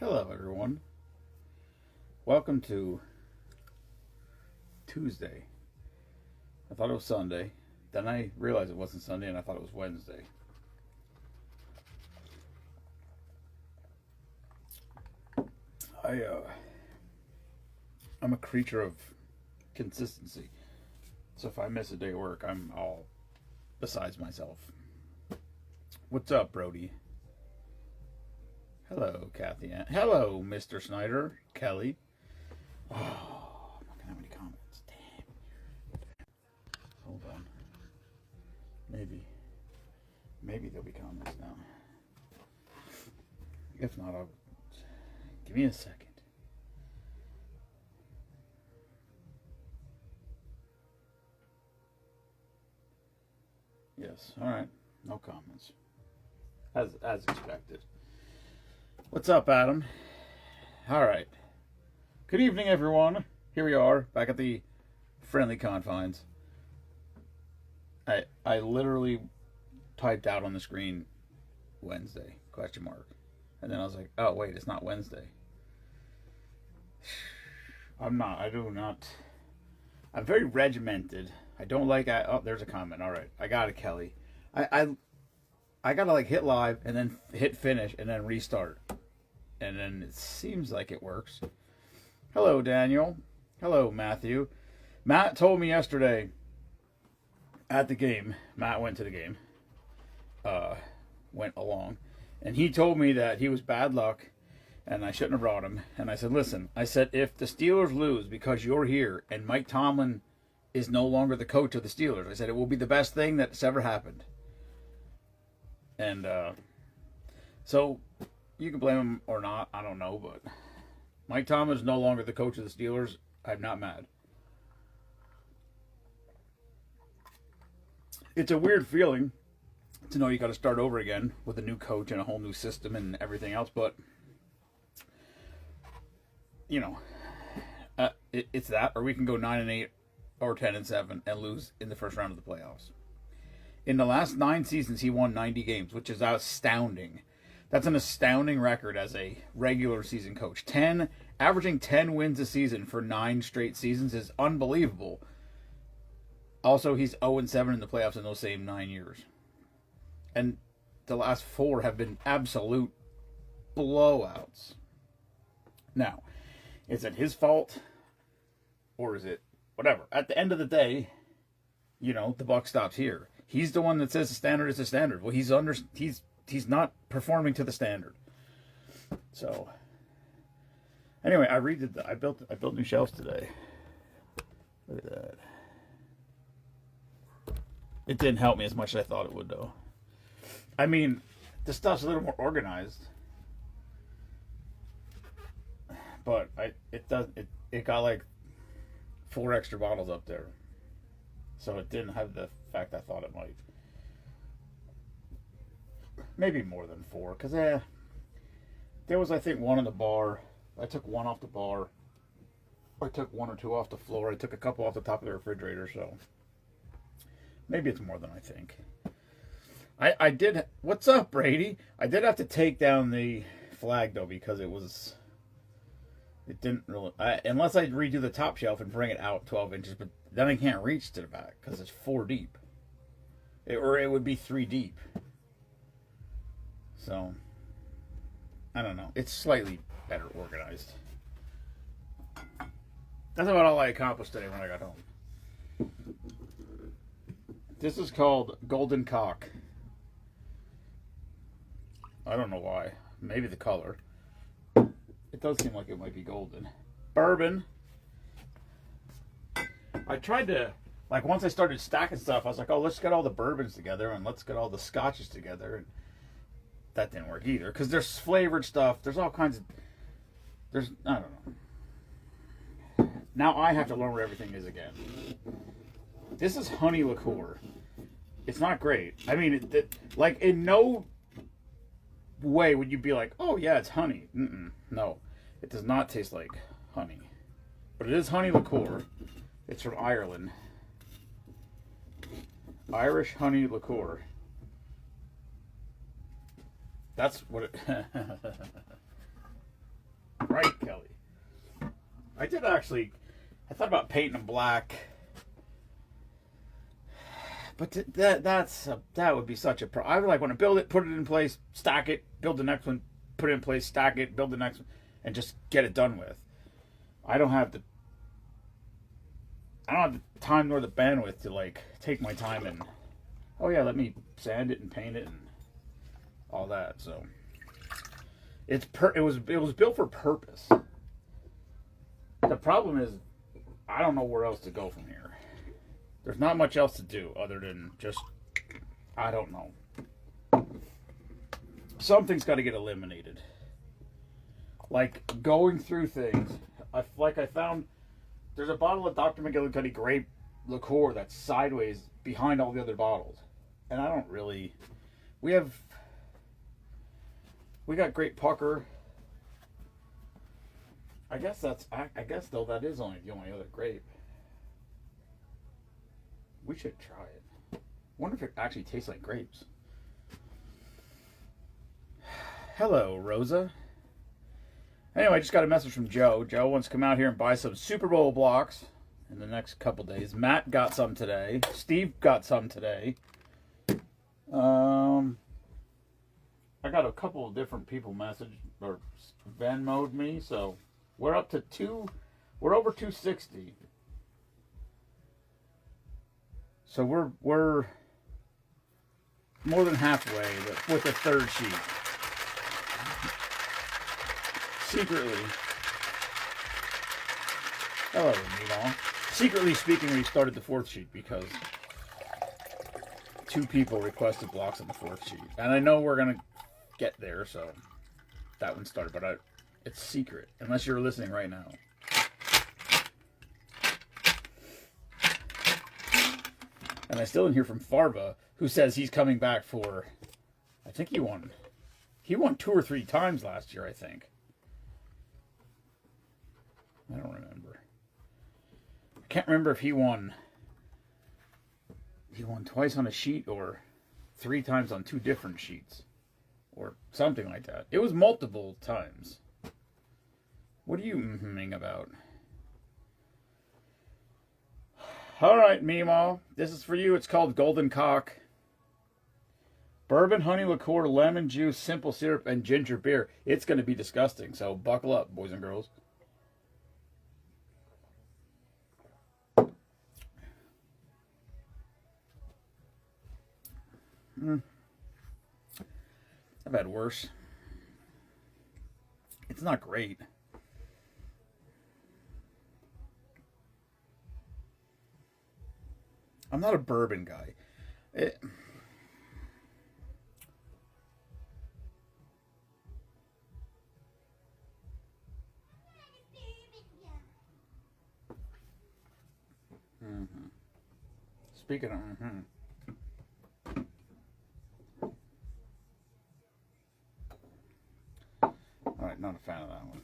Hello, everyone. Welcome to Tuesday. I thought it was Sunday. Then I realized it wasn't Sunday and I thought it was Wednesday. I'm a creature of consistency. So if I miss a day of work, I'm all besides myself. What's up, Brody? Hello, Kathy Ann. Hello, Mr. Snyder. Kelly. Oh, I'm not gonna have any comments. Damn. Hold on. Maybe there'll be comments now. If not, I'll give me a second. Yes. All right. No comments. As expected. What's up, Adam? All right. Good evening, everyone. Here we are, back at the friendly confines. I literally typed out on the screen Wednesday, ? And then I was like, oh, wait, it's not Wednesday. I'm very regimented. I don't like, oh, there's a comment. All right. I got it, Kelly. I gotta like hit live and then hit finish and then restart. And then it seems like it works. Hello, Daniel. Hello, Matthew. Matt told me yesterday at the game, Matt went to the game, went along, and he told me that he was bad luck and I shouldn't have brought him. And I said, listen, if the Steelers lose because you're here and Mike Tomlin is no longer the coach of the Steelers, I said it will be the best thing that's ever happened. And so you can blame him or not, I don't know, but Mike Tomlin is no longer the coach of the Steelers. I'm not mad. It's a weird feeling to know you got to start over again with a new coach and a whole new system and everything else, but you know, it's that, or we can go 9-8 or 10-7 and lose in the first round of the playoffs. In the last 9 seasons, he won 90 games, which is astounding. That's an astounding record as a regular season coach. Averaging 10 wins a season for 9 straight seasons is unbelievable. Also, he's 0-7 in the playoffs in those same 9 years. And the last 4 have been absolute blowouts. Now, is it his fault? Or is it whatever? At the end of the day, the buck stops here. He's the one that says the standard is the standard. Well, he's not performing to the standard. So, anyway, I built new shelves today. Look at that. It didn't help me as much as I thought it would, though. I mean, the stuff's a little more organized, but it got like 4 extra bottles up there, so it didn't have the effect I thought it might. Maybe more than 4, because there was, I think, 1 on the bar. I took 1 off the bar. I took 1 or 2 off the floor. I took a couple off the top of the refrigerator, so maybe it's more than I think. I did. What's up, Brady? I did have to take down the flag, though, because it didn't really, unless I redo the top shelf and bring it out 12 inches, but then I can't reach to the back because it's 4 deep. Or it would be 3 deep. So, I don't know. It's slightly better organized. That's about all I accomplished today when I got home. This is called Golden Cock. I don't know why. Maybe the color. It does seem like it might be golden. Bourbon. I tried to, once I started stacking stuff, I was like, oh, let's get all the bourbons together and let's get all the scotches together. And that didn't work either, because there's flavored stuff. There's all kinds of, I don't know. Now I have to learn what everything is again. This is honey liqueur. It's not great. I mean, in no way would you be like, oh yeah, it's honey. No, it does not taste like honey. But it is honey liqueur. It's from Ireland. Irish honey liqueur. That's what it... right, Kelly. I did actually. I thought about painting them black, but that would be such a I would like want to build it, put it in place, stack it, build the next one, put it in place, stack it, build the next one, and just get it done with. I don't have the time nor the bandwidth to like take my time and let me sand it and paint it and all that. So it was built for purpose. The problem is I don't know where else to go from here. There's not much else to do other than just I don't know. Something's got to get eliminated. Like going through things. I found there's a bottle of Dr. McGillicuddy grape liqueur that's sideways behind all the other bottles. And I don't really... We got grape pucker. I guess though that is only the only other grape. We should try it. Wonder if it actually tastes like grapes. Hello, Rosa. Anyway, I just got a message from Joe. Joe wants to come out here and buy some Super Bowl blocks in the next couple days. Matt got some today. Steve got some today. I got a couple of different people message or Venmo'd me, so we're up to we're over 260. So we're more than halfway with the third sheet. Secretly. Hello, Meemaw. Secretly speaking, we started the fourth sheet because 2 people requested blocks on the fourth sheet. And I know we're going to get there, so that one started. But it's secret, unless you're listening right now. And I still didn't hear from Farva, who says he's coming back for... I think he won 2 or 3 times last year, I think. I don't remember. I can't remember if he won twice on a sheet or 3 times on 2 different sheets or something like that. It was multiple times. What are you mm-hmming about? All right, Meemaw. This is for you. It's called Golden Cock. Bourbon, honey liqueur, lemon juice, simple syrup, and ginger beer. It's going to be disgusting, so buckle up, boys and girls. I've had worse. It's not great. I'm not a bourbon guy. Speaking of Alright, not a fan of that one.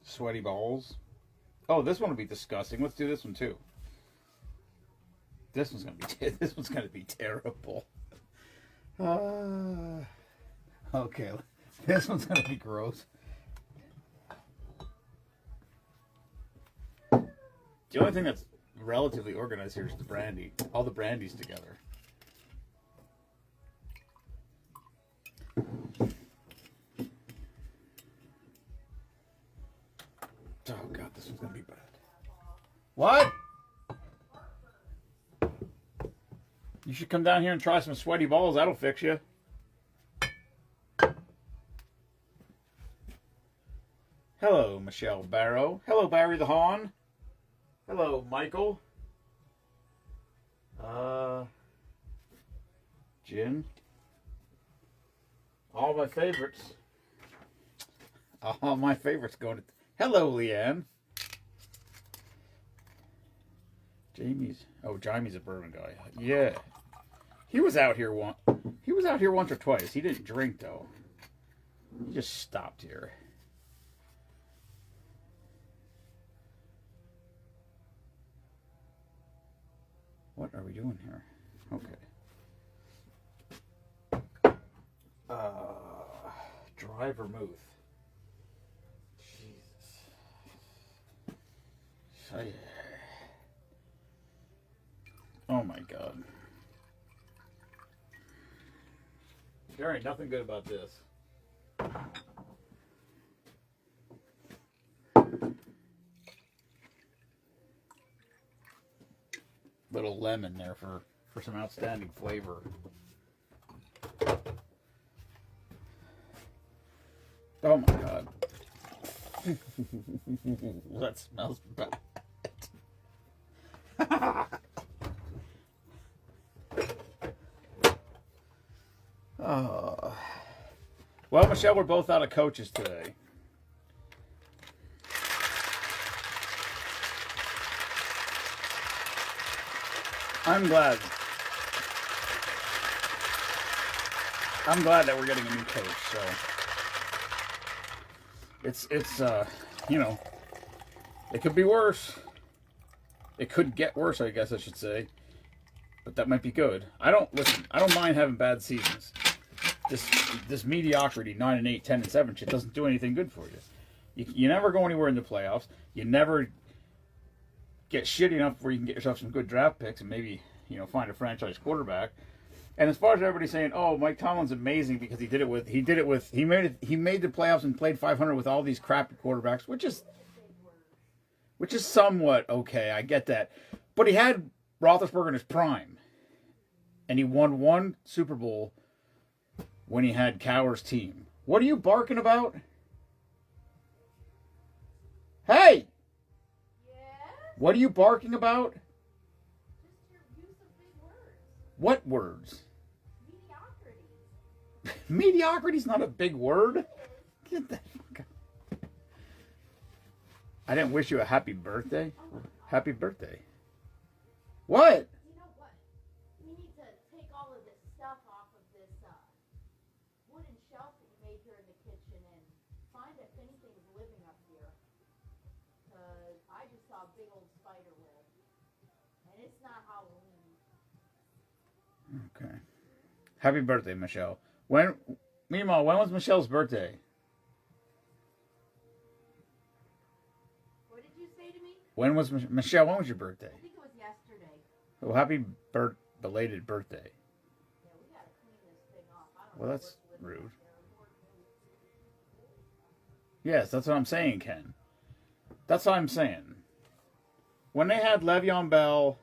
Sweaty balls. Oh, this one will be disgusting. Let's do this one too. This one's gonna be terrible. Okay, this one's gonna be gross. The only thing that's relatively organized here is the brandy. All the brandy's together. Oh God, this one's gonna be bad. What? You should come down here and try some sweaty balls. That'll fix you. Hello, Michelle Barrow. Hello, Barry the Hawn. Hello, Michael. Jim. All my favorites. All my favorites going to... Hello, Leanne. Jamie's a bourbon guy. Yeah. He was out here once or twice. He didn't drink though. He just stopped here. What are we doing here? Okay. Dry Dry vermouth. Jesus. Oh my God. There ain't nothing good about this. Little lemon there for some outstanding flavor. Oh my God. That smells bad. Oh. Well, Michelle, we're both out of coaches today. I'm glad that we're getting a new coach. So it's you know, it could be worse. It could get worse, I guess I should say. But that might be good. I don't mind having bad seasons. This mediocrity, 9-8, 10-7 shit doesn't do anything good for you. You never go anywhere in the playoffs. You never get shitty enough where you can get yourself some good draft picks and maybe, find a franchise quarterback. And as far as everybody's saying, oh, Mike Tomlin's amazing because he made the playoffs and played 500 with all these crappy quarterbacks, which is somewhat okay. I get that, but he had Roethlisberger in his prime, and he won one Super Bowl when he had Cowher's team. What are you barking about? Hey! What are you barking about? Just your use of big words. What words? Mediocrity. Mediocrity's not a big word. Get the fuck out. I didn't wish you a happy birthday. Happy birthday. What? You know what? We need to take all of this stuff off of this wooden shelf that you made here in the kitchen and find if anything's living up here. Because I just saw a big old spider web. And it's not Halloween. Okay. Happy birthday, Michelle. Meanwhile, when was Michelle's birthday? What did you say to me? Michelle, when was your birthday? I think it was yesterday. Oh, happy belated birthday. Yeah, we gotta clean this thing off. I don't Well, know that's what's living rude. up there. Yes, that's what I'm saying, Ken. That's what I'm saying. When they had Le'Veon Bell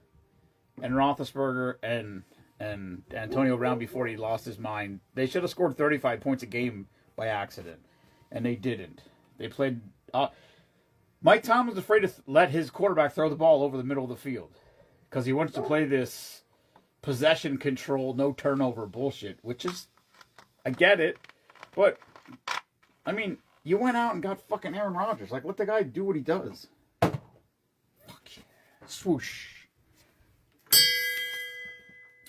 and Roethlisberger and Antonio Brown before he lost his mind, they should have scored 35 points a game by accident, and they didn't. They played. Mike Tomlin was afraid to let his quarterback throw the ball over the middle of the field because he wants to play this possession control, no turnover bullshit. Which is, I get it, but I mean, you went out and got fucking Aaron Rodgers. Like, let the guy do what he does. Fuck yeah. Swoosh.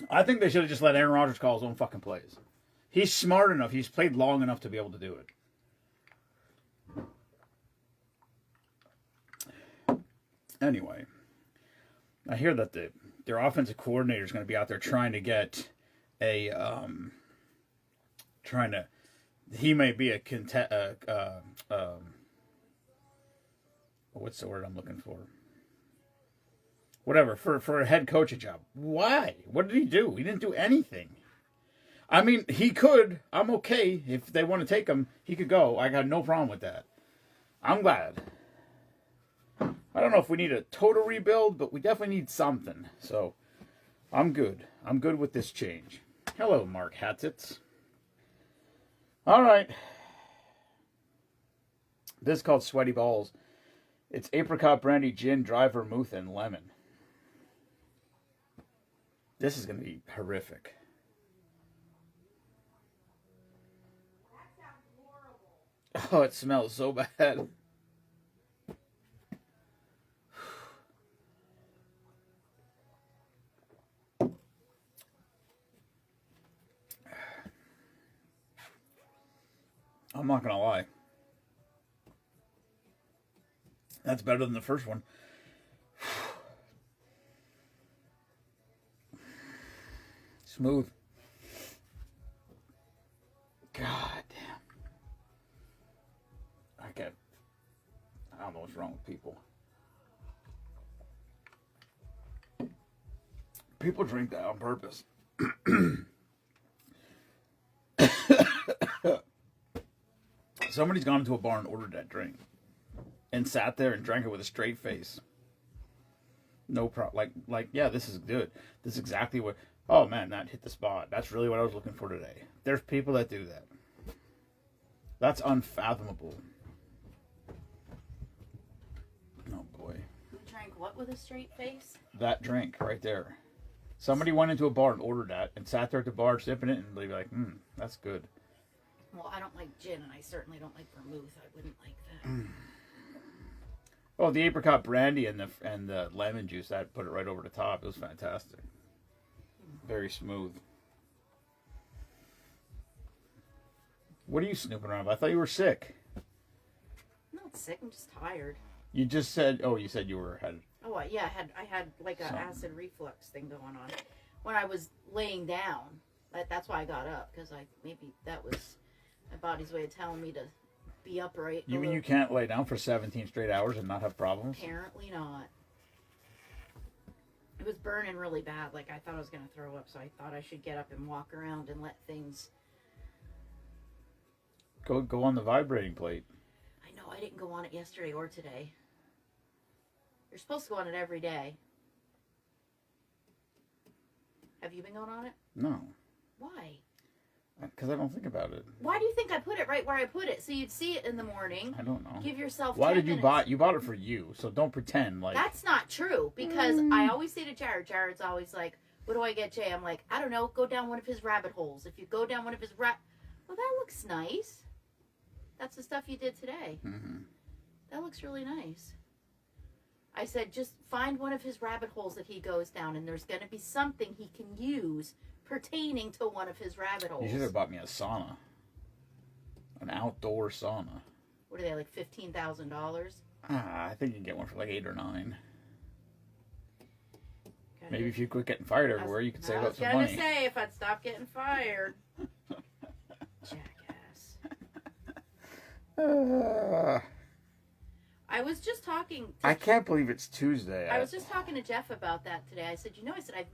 I think they should have just let Aaron Rodgers call his own fucking plays. He's smart enough. He's played long enough to be able to do it. Anyway, I hear that their offensive coordinator is going to be out there trying to get a he may be a what's the word I'm looking for? Whatever, for a head coaching job. Why? What did he do? He didn't do anything. I mean, he could. I'm okay. If they want to take him, he could go. I got no problem with that. I'm glad. I don't know if we need a total rebuild, but we definitely need something. So, I'm good. I'm good with this change. Hello, Mark Hatzitz. All right. This is called Sweaty Balls. It's apricot brandy, gin, dry vermouth, and lemon. This is going to be horrific. That sounds horrible. Oh, it smells so bad. I'm not going to lie. That's better than the first one. Smooth. God damn. I don't know what's wrong with people. People drink that on purpose. Somebody's gone into a bar and ordered that drink and sat there and drank it with a straight face. No problem. Yeah, this is good. This is exactly what. Oh man, that hit the spot. That's really what I was looking for today. There's people that do that. That's unfathomable. Oh boy. Who drank what with a straight face? That drink right there. Somebody went into a bar and ordered that and sat there at the bar sipping it and they'd be like, that's good. Well, I don't like gin, and I certainly don't like vermouth. I wouldn't like that. Oh, the apricot brandy and the lemon juice, that put it right over the top. It was fantastic. Very smooth. What are you snooping around? I thought you were sick. I'm not sick. I'm just tired. You just said. Oh, you said you were had. Oh yeah, I had like an acid reflux thing going on when I was laying down. That's why I got up, because maybe that was my body's way of telling me to be upright. You mean you can't lay down for 17 straight hours and not have problems? Apparently not. It was burning really bad. Like, I thought I was going to throw up, so I thought I should get up and walk around and let things... Go on the vibrating plate. I know, I didn't go on it yesterday or today. You're supposed to go on it every day. Have you been going on it? No. Why? Because I don't think about it. Why do you think I put it right where I put it? So you'd see it in the morning. I don't know. Give yourself 10 Why did you minutes. buy? You bought it for you, so don't pretend like. That's not true, because I always say to Jared, Jared's always like, what do I get Jay? I'm like, I don't know, go down one of his rabbit holes. If you go down one of his well, that looks nice. That's the stuff you did today. Mm-hmm. That looks really nice. I said, just find one of his rabbit holes that he goes down, and there's going to be something he can use pertaining to one of his rabbit holes. You should have bought me a sauna. An outdoor sauna. What are they, like $15,000? I think you can get one for like 8 or 9. Okay. Maybe if you quit getting fired everywhere, you could save up some money. I was going to say, if I'd stop getting fired. Jackass. I was just talking... I can't believe it's Tuesday. I was just talking to Jeff about that today. I said,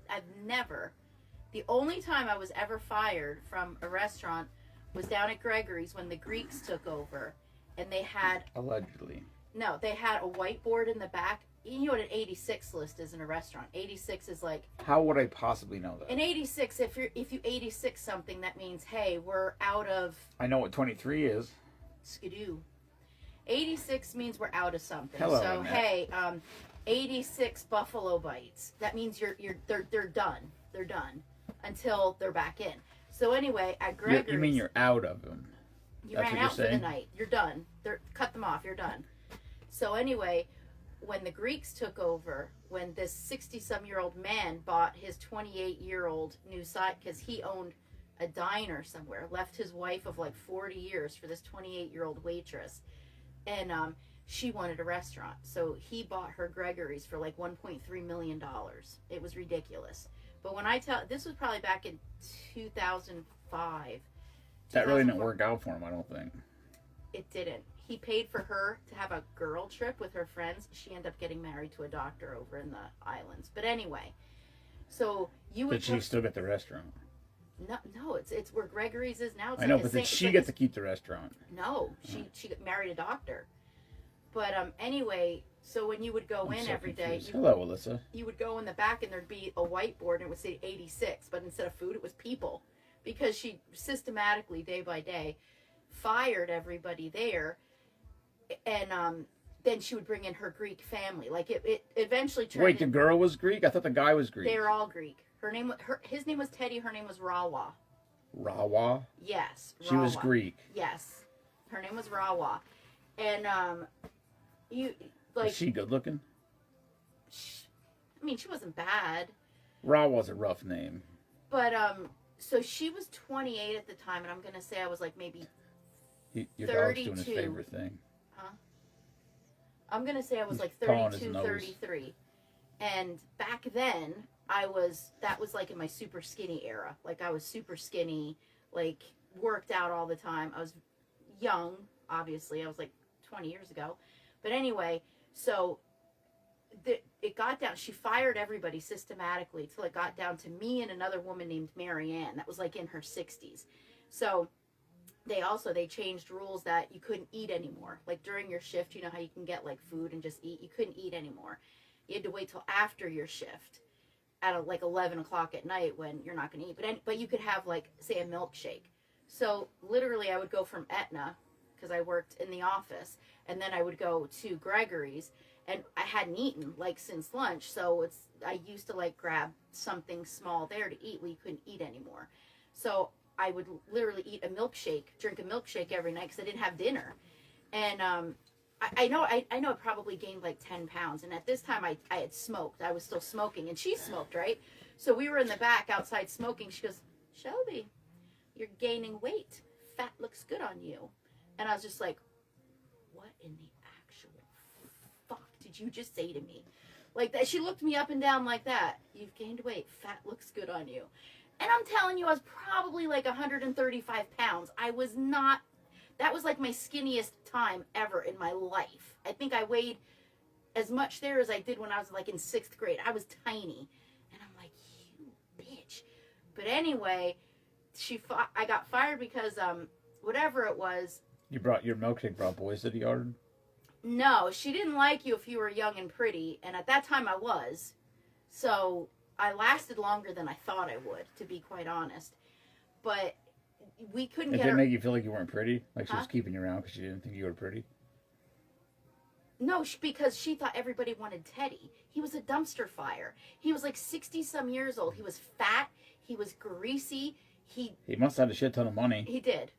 I've never... The only time I was ever fired from a restaurant was down at Gregory's when the Greeks took over. And they had... Allegedly. No, they had a whiteboard in the back. You know what an 86 list is in a restaurant. 86 is like... How would I possibly know that? An 86, if you 86 something, that means, hey, we're out of... I know what 23 is. Skidoo. 86 means we're out of something. Hello, so, Annette. hey, 86 buffalo bites. That means they're done. They're done until they're back in. So anyway, at Gregory's... You mean you're out of them? You That's ran what out for you're the saying? night. You're done. Cut them off. You're done. So anyway, when the Greeks took over, when this 60-some-year-old man bought his 28-year-old new site, because he owned a diner somewhere, left his wife of like 40 years for this 28-year-old waitress, and she wanted a restaurant. So he bought her Gregory's for like $1.3 million. It was ridiculous. But when this was probably back in 2005. That really didn't work out for him, I don't think. It didn't. He paid for her to have a girl trip with her friends. She ended up getting married to a doctor over in the islands. But anyway, so you would... Did she still get the restaurant? No, it's where Gregory's is now. It's I know, like but did she get to keep the restaurant? No, she married a doctor. But anyway, so when you would go in every day... Hello, Alyssa. You would go in the back and there'd be a whiteboard and it would say 86. But instead of food, it was people. Because she systematically, day by day, fired everybody there. And then she would bring in her Greek family. Like it eventually turned... Wait, the girl was Greek? I thought the guy was Greek. They were all Greek. His name was Teddy. Her name was Rawa. Rawa? Yes. Rawa. She was Greek. Yes. Her name was Rawa. And Was she good looking? I mean, she wasn't bad. Rawa's a rough name. But so she was 28 at the time, and I'm gonna say I was like maybe Your 32. dog's doing his favorite thing. Huh? I'm gonna say I was like pawing his 32, nose. 33. And back then, that was like in my super skinny era. Like I was super skinny, like worked out all the time. I was young, obviously. I was like 20 years ago. But anyway, so it got down. She fired everybody systematically till it got down to me and another woman named Mary Ann that was like in her 60s. So they changed rules that you couldn't eat anymore. Like during your shift, you know how you can get like food and just eat. You couldn't eat anymore. You had to wait till after your shift at like 11 o'clock at night when you're not going to eat. But you could have like, say, a milkshake. So literally I would go from Etna, because I worked in the office, and then I would go to Gregory's, and I hadn't eaten like since lunch. So I used to like grab something small there to eat. Well, you couldn't eat anymore. So I would literally eat a milkshake, drink a milkshake every night because I didn't have dinner. And I know I probably gained like 10 pounds. And at this time I had smoked. I was still smoking, and she smoked, right? So we were in the back outside smoking. She goes, Shelby, you're gaining weight. Fat looks good on you. And I was just like, what in the actual fuck did you just say to me? Like that. She looked me up and down like that. You've gained weight. Fat looks good on you. And I'm telling you, I was probably like 135 pounds. I was not, that was like my skinniest time ever in my life. I think I weighed as much there as I did when I was like in 6th grade. I was tiny. And I'm like, you bitch. But anyway, I got fired because whatever it was. Your milkshake brought boys to the yard? No, she didn't like you if you were young and pretty. And at that time I was. So I lasted longer than I thought I would, to be quite honest. But we couldn't get her. Did it make you feel like you weren't pretty? Like she was keeping you around because she didn't think you were pretty? No, because she thought everybody wanted Teddy. He was a dumpster fire. He was like 60-some years old. He was fat. He was greasy. He must have had a shit ton of money. He did.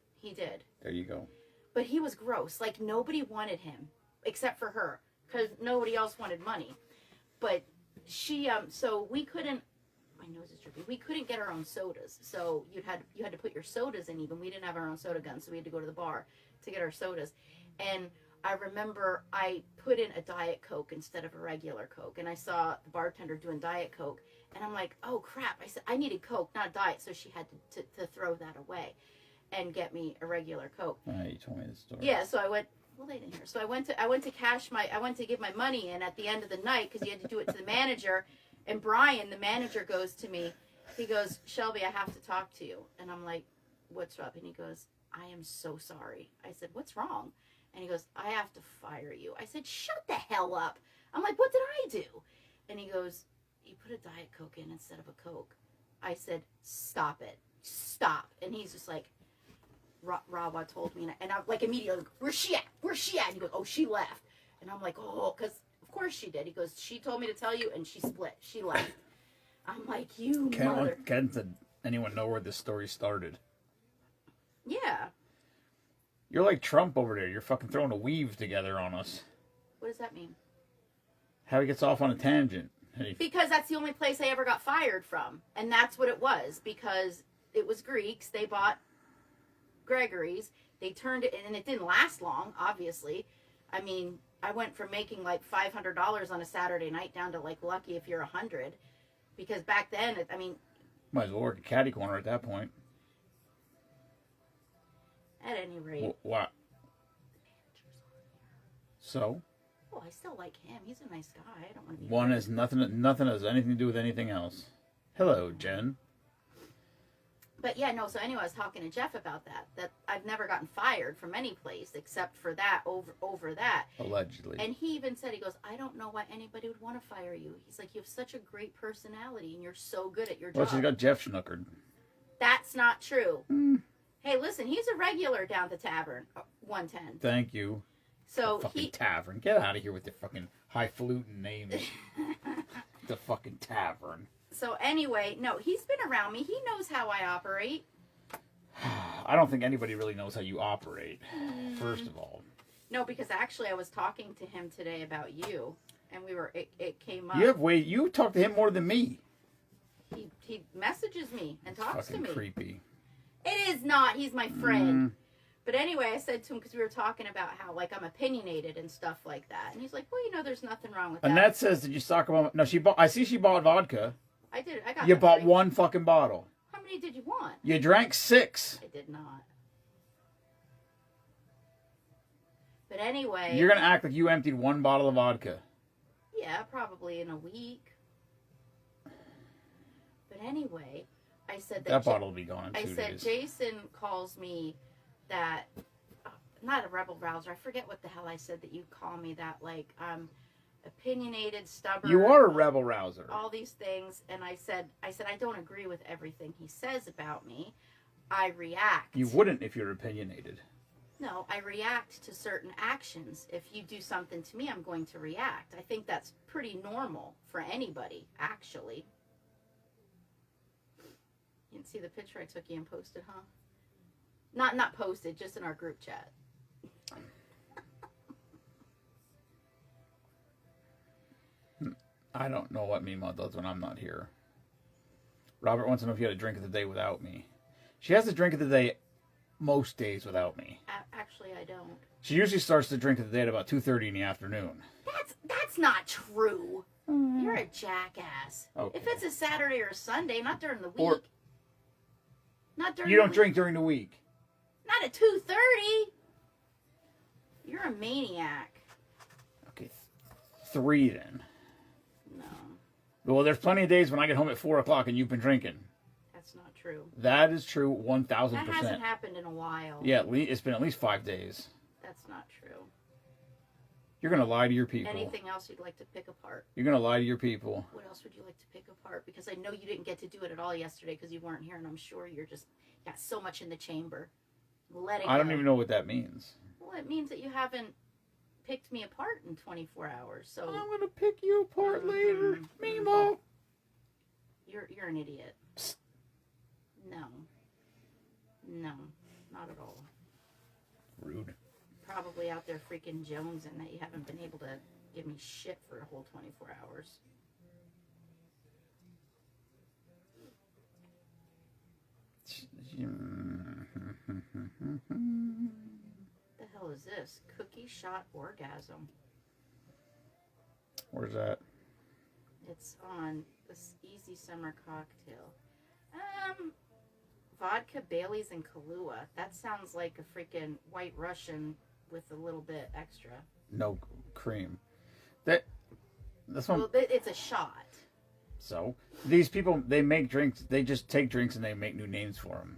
There you go. But he was gross. Like, nobody wanted him except for her because nobody else wanted money. But she, so we couldn't, my nose is dripping. We couldn't get our own sodas. So you had to put your sodas in even. We didn't have our own soda gun, so we had to go to the bar to get our sodas. And I remember I put in a Diet Coke instead of a regular Coke. And I saw the bartender doing Diet Coke. And I'm like, oh, crap. I said, I needed Coke, not Diet. So she had to throw that away and get me a regular Coke. You told me the story. Yeah, so I went, well, they didn't hear. So I went to give my money in at the end of the night because you had to do it to the manager. And Brian, the manager, goes to me. He goes, Shelby, I have to talk to you. And I'm like, what's up? And he goes, I am so sorry. I said, what's wrong? And he goes, I have to fire you. I said, shut the hell up. I'm like, what did I do? And he goes, you put a Diet Coke in instead of a Coke. I said, stop it. Stop. And he's just like, Rawa told me. And I'm like, immediately, where's she at? Where's she at? And he goes, oh, she left. And I'm like, oh, because of course she did. He goes, she told me to tell you, and she split. She left. I'm like, you mother. Can't anyone know where this story started? Yeah. You're like Trump over there. You're fucking throwing a weave together on us. What does that mean? How he gets off on a tangent. Because that's the only place I ever got fired from. And that's what it was. Because it was Greeks. They bought Gregory's. They turned it, and it didn't last long, obviously. I mean, I went from making like $500 on a Saturday night down to like lucky if you're 100. Because back then, might as well work a caddy corner at that point. At any rate. Well, what? So? Oh, I still like him. He's a nice guy. I don't want to be. One has nothing has anything to do with anything else. Hello, Jen. But yeah, no. So anyway, I was talking to Jeff about that I've never gotten fired from any place except for that over that. Allegedly. And he even said, he goes, I don't know why anybody would want to fire you. He's like, you have such a great personality and you're so good at your job. Well, she's got Jeff schnookered. That's not true. Hey, listen, he's a regular down at the tavern, 110. Thank you. So the fucking tavern. Get out of here with your fucking highfalutin names. The fucking tavern. So anyway, no, he's been around me. He knows how I operate. I don't think anybody really knows how you operate, first of all. No, because actually I was talking to him today about you, and it came up. You talk to him more than me. He messages me and talks to me. Creepy. It is not. He's my friend. But anyway, I said to him, because we were talking about how, like, I'm opinionated and stuff like that. And he's like, well, there's nothing wrong with that. Annette says, did you stock about... No, I see she bought vodka. I did. I got You bought one fucking bottle. How many did you want? You drank 6. I did not. But anyway. You're going to act like you emptied 1 bottle of vodka. Yeah, probably in a week. But anyway, I said that... That bottle will be gone in 2 days. I said, Jason calls me that... not a rebel rouser. I forget what the hell I said that you call me that. Like, opinionated, stubborn. You are a rebel rouser. All these things. And I said, I don't agree with everything he says about me. I react. You wouldn't if you're opinionated. No, I react to certain actions. If you do something to me, I'm going to react. I think that's pretty normal for anybody, actually. You didn't see the picture I took you and posted, huh? Not posted, just in our group chat. I don't know what Mima does when I'm not here. Robert wants to know if you had a drink of the day without me. She has a drink of the day most days without me. Actually, I don't. She usually starts the drink of the day at about 2:30 in the afternoon. That's not true. You're a jackass. Okay. If it's a Saturday or a Sunday, not during the week. Not during. You don't drink during the week. Not at 2:30. You're a maniac. Okay, 3 then. No. Well, there's plenty of days when I get home at 4 o'clock and you've been drinking. That's not true. That is true, 1,000%. That hasn't happened in a while. Yeah, it's been at least 5 days. That's not true. You're going to lie to your people. Anything else you'd like to pick apart? You're going to lie to your people. What else would you like to pick apart? Because I know you didn't get to do it at all yesterday because you weren't here, and I'm sure you're just got so much in the chamber. Let it go. I don't even know what that means. Well, it means that you haven't picked me apart in 24 hours. So I'm going to pick you apart later, Mimo. You're an idiot. Psst. No, not at all. Rude. Probably out there freaking jonesing that you haven't been able to give me shit for a whole 24 hours. The hell is this? Cookie shot orgasm. Where's that? It's on this Easy Summer Cocktail. Vodka, Baileys, and Kahlua. That sounds like a freaking White Russian with a little bit extra. No cream. That's one. Well, it's a shot. So these people, they make drinks. They just take drinks and they make new names for them.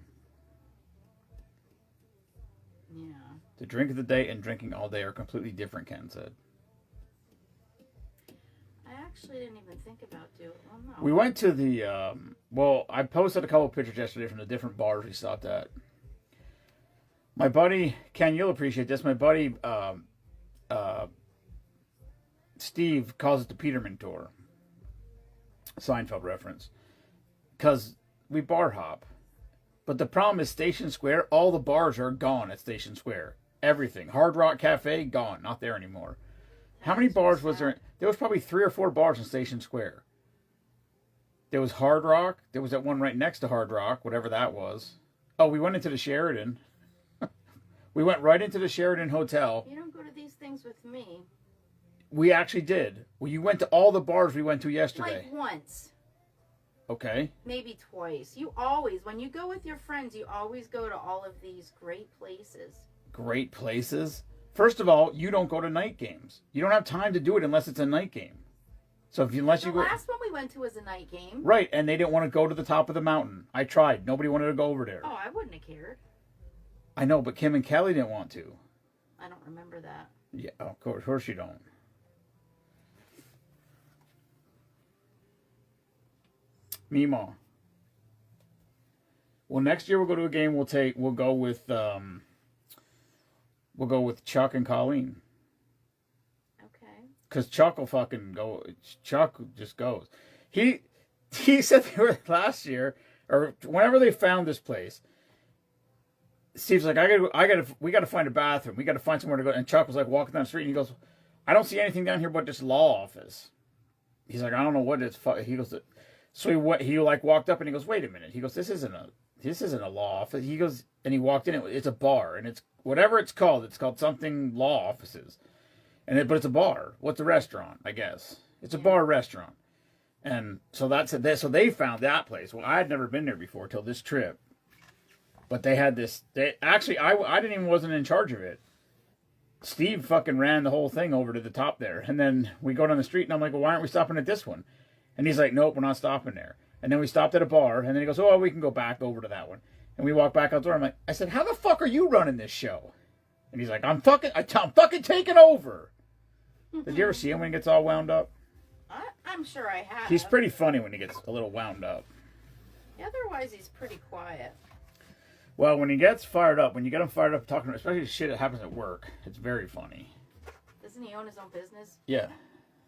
Yeah. The drink of the day and drinking all day are completely different, Ken said. I actually didn't even think about doing it. Well, no. We went to the, I posted a couple pictures yesterday from the different bars we stopped at. My buddy, Ken, you'll appreciate this. My buddy, Steve, calls it the Peterman Tour. Seinfeld reference. Because we bar hop. But the problem is Station Square, all the bars are gone at Station Square. Everything. Hard Rock Cafe, gone. Not there anymore. How many bars was there? There was probably 3 or 4 bars in Station Square. There was Hard Rock. There was that one right next to Hard Rock, whatever that was. Oh, we went into the Sheridan. We went right into the Sheridan Hotel. You don't go to these things with me. We actually did. Well, you went to all the bars we went to yesterday. Like once. Okay. Maybe twice. You always, when you go with your friends, you always go to all of these great places. Great places? First of all, you don't go to night games. You don't have time to do it unless it's a night game. So unless you go. The last one we went to was a night game. Right, and they didn't want to go to the top of the mountain. I tried. Nobody wanted to go over there. Oh, I wouldn't have cared. I know, but Kim and Kelly didn't want to. I don't remember that. Yeah, of course you don't. Mima. Well, next year we'll go to a game. We'll go with Chuck and Colleen. Okay. Because Chuck will fucking go. Chuck just goes. He said they were last year or whenever they found this place. Steve's like, we got to find a bathroom. We got to find somewhere to go. And Chuck was like walking down the street and he goes, I don't see anything down here but this law office. He's like, I don't know what it's. He goes, so he walked up and he goes, wait a minute. He goes, this isn't a law office. He goes, and he walked in. It's a bar, and it's whatever it's called. It's called something law offices, but it's a bar. What's a restaurant? I guess it's a bar restaurant. And so that's it. So they found that place. Well, I had never been there before till this trip. But they had this. I didn't even wasn't in charge of it. Steve fucking ran the whole thing over to the top there. And then we go down the street, and I'm like, well, why aren't we stopping at this one? And he's like, nope, we're not stopping there. And then we stopped at a bar, and then he goes, oh, we can go back over to that one. And we walk back out the door. I'm like, I said, how the fuck are you running this show? And he's like, I'm fucking taking over. Did you ever see him when he gets all wound up? I'm sure I have. He's pretty funny when he gets a little wound up. Otherwise, he's pretty quiet. Well, when he gets fired up, when you get him fired up talking, especially the shit that happens at work, it's very funny. Doesn't he own his own business? Yeah.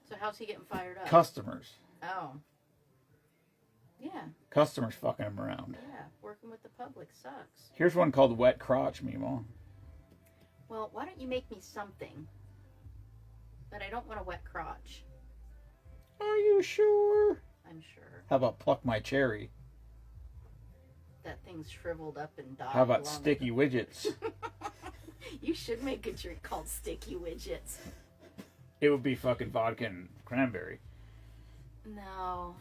So how's he getting fired up? Customers. Oh. Yeah. Customers fucking him around. Yeah. Working with the public sucks. Here's one called Wet Crotch, Mimo. Well, why don't you make me something? But I don't want a wet crotch. Are you sure? I'm sure. How about Pluck My Cherry? That thing's shriveled up and died. How about Sticky Widgets? You should make a drink called Sticky Widgets. It would be fucking vodka and cranberry. No.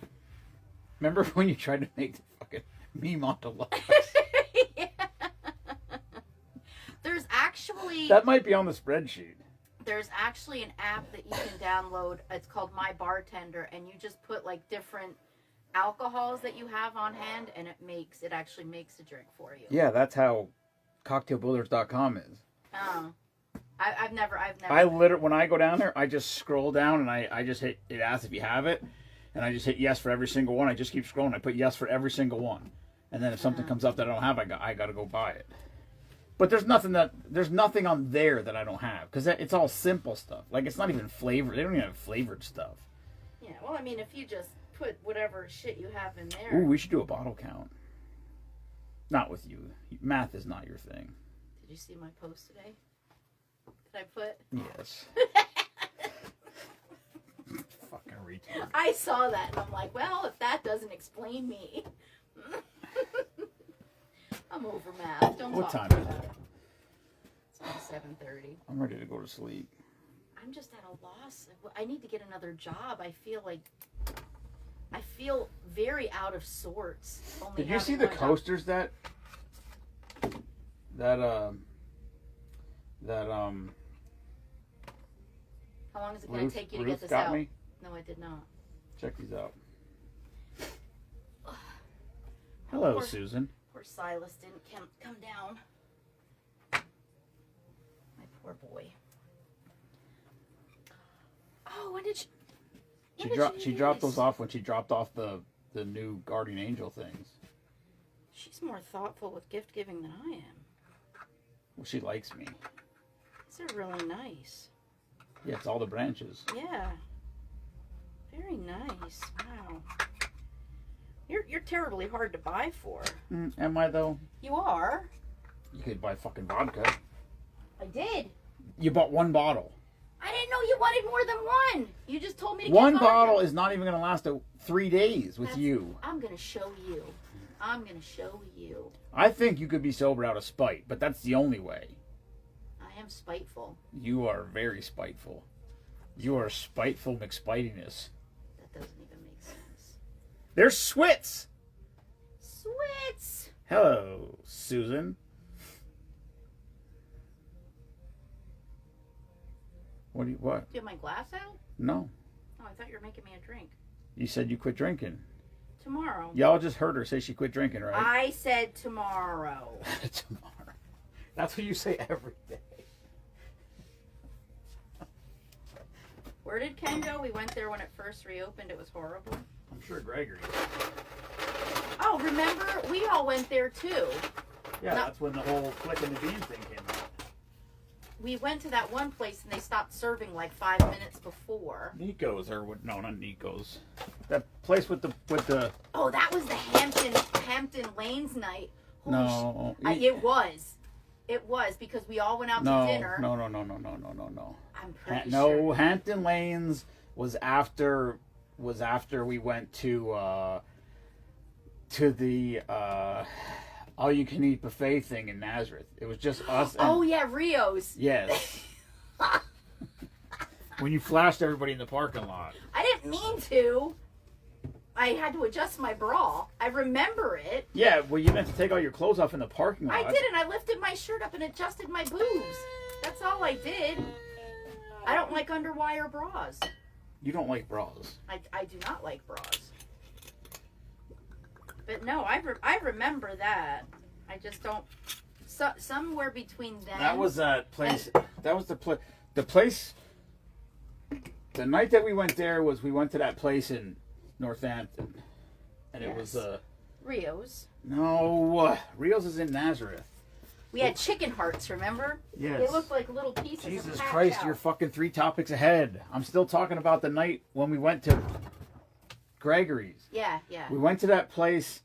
Remember when you tried to make the fucking me Montalaz? Yeah. There's actually... That might be on the spreadsheet. There's actually an app that you can download. It's called My Bartender, and you just put like different alcohols that you have on hand, and it actually makes a drink for you. Yeah, that's how cocktailbuilders.com is. Oh. I've never. I literally, when I go down there, I just scroll down and I just hit, it asks if you have it, and I just hit yes for every single one. I just keep scrolling. I put yes for every single one. And then if something comes up that I don't have, I got to go buy it. But there's nothing on there that I don't have, because it's all simple stuff. Like, it's not even flavored. They don't even have flavored stuff. Yeah, well, I mean, if you just put whatever shit you have in there. Ooh, we should do a bottle count. Not with you. Math is not your thing. Did you see my post today? Did I put? Yes. Fucking retard. I saw that, and I'm like, well, if that doesn't explain me. I'm over math. Don't What talk time is about it? It's only 7:30. I'm ready to go to sleep. I'm just at a loss. I need to get another job. I feel very out of sorts. Only Did you see the having one job. coasters that How long is it going to take you to Ruth get this got out? me? No, I did not. Check these out. Hello, Poor- Susan. Poor Silas didn't come down. My poor boy. Oh, when did she... She dropped those off when she dropped off the new guardian angel things. She's more thoughtful with gift giving than I am. Well, she likes me. These are really nice. Yeah, it's all the branches. Yeah. Very nice. Wow. You're terribly hard to buy for. Am I, though? You are. You could buy fucking vodka. I did. You bought one bottle. I didn't know you wanted more than one. You just told me to One get vodka. bottle is not even going to last 3 days with you. I'm going to show you. I'm going to show you. I think you could be sober out of spite, but that's the only way. I am spiteful. You are very spiteful. You are spiteful McSpitiness. That doesn't even make sense. There's Swits! Swits! Hello, Susan. What? Do you have my glass out? No. Oh, I thought you were making me a drink. You said you quit drinking. Tomorrow. Y'all just heard her say she quit drinking, right? I said tomorrow. Tomorrow. That's what you say every day. Where did Ken go? We went there when it first reopened. It was horrible. I'm sure Gregory. Oh, remember? We all went there too. Yeah, No. that's when the whole flicking the bean thing came out. We went to that one place and they stopped serving like 5 minutes before. Nico's or what? No, not Nico's. That place with the. Oh, that was the Hampton Lanes night. Holy No. it was. It was because we all went out to dinner. No. I'm pretty No, sure. Hampton Lanes was after we went to the all you can eat buffet thing in Nazareth. It was just us. And, Oh yeah, Rio's. yes. When you flashed everybody in the parking lot. I didn't mean to. I had to adjust my bra. I remember it. Yeah, well, you meant to take all your clothes off in the parking lot. I didn't. I lifted my shirt up and adjusted my boobs. That's all I did. I don't like underwire bras. You don't like bras. I do not like bras. But no, I remember that. I just don't. So, somewhere between then. That was that place. That was the place. The place. The night that we went there was we went to that place in Northampton, and it was Rio's. No, Rio's is in Nazareth. We had chicken hearts, remember? Yes. They looked like little pieces of Jesus patch Christ, out. you're fucking 3 topics ahead. I'm still talking about the night when we went to Gregory's. Yeah. We went to that place.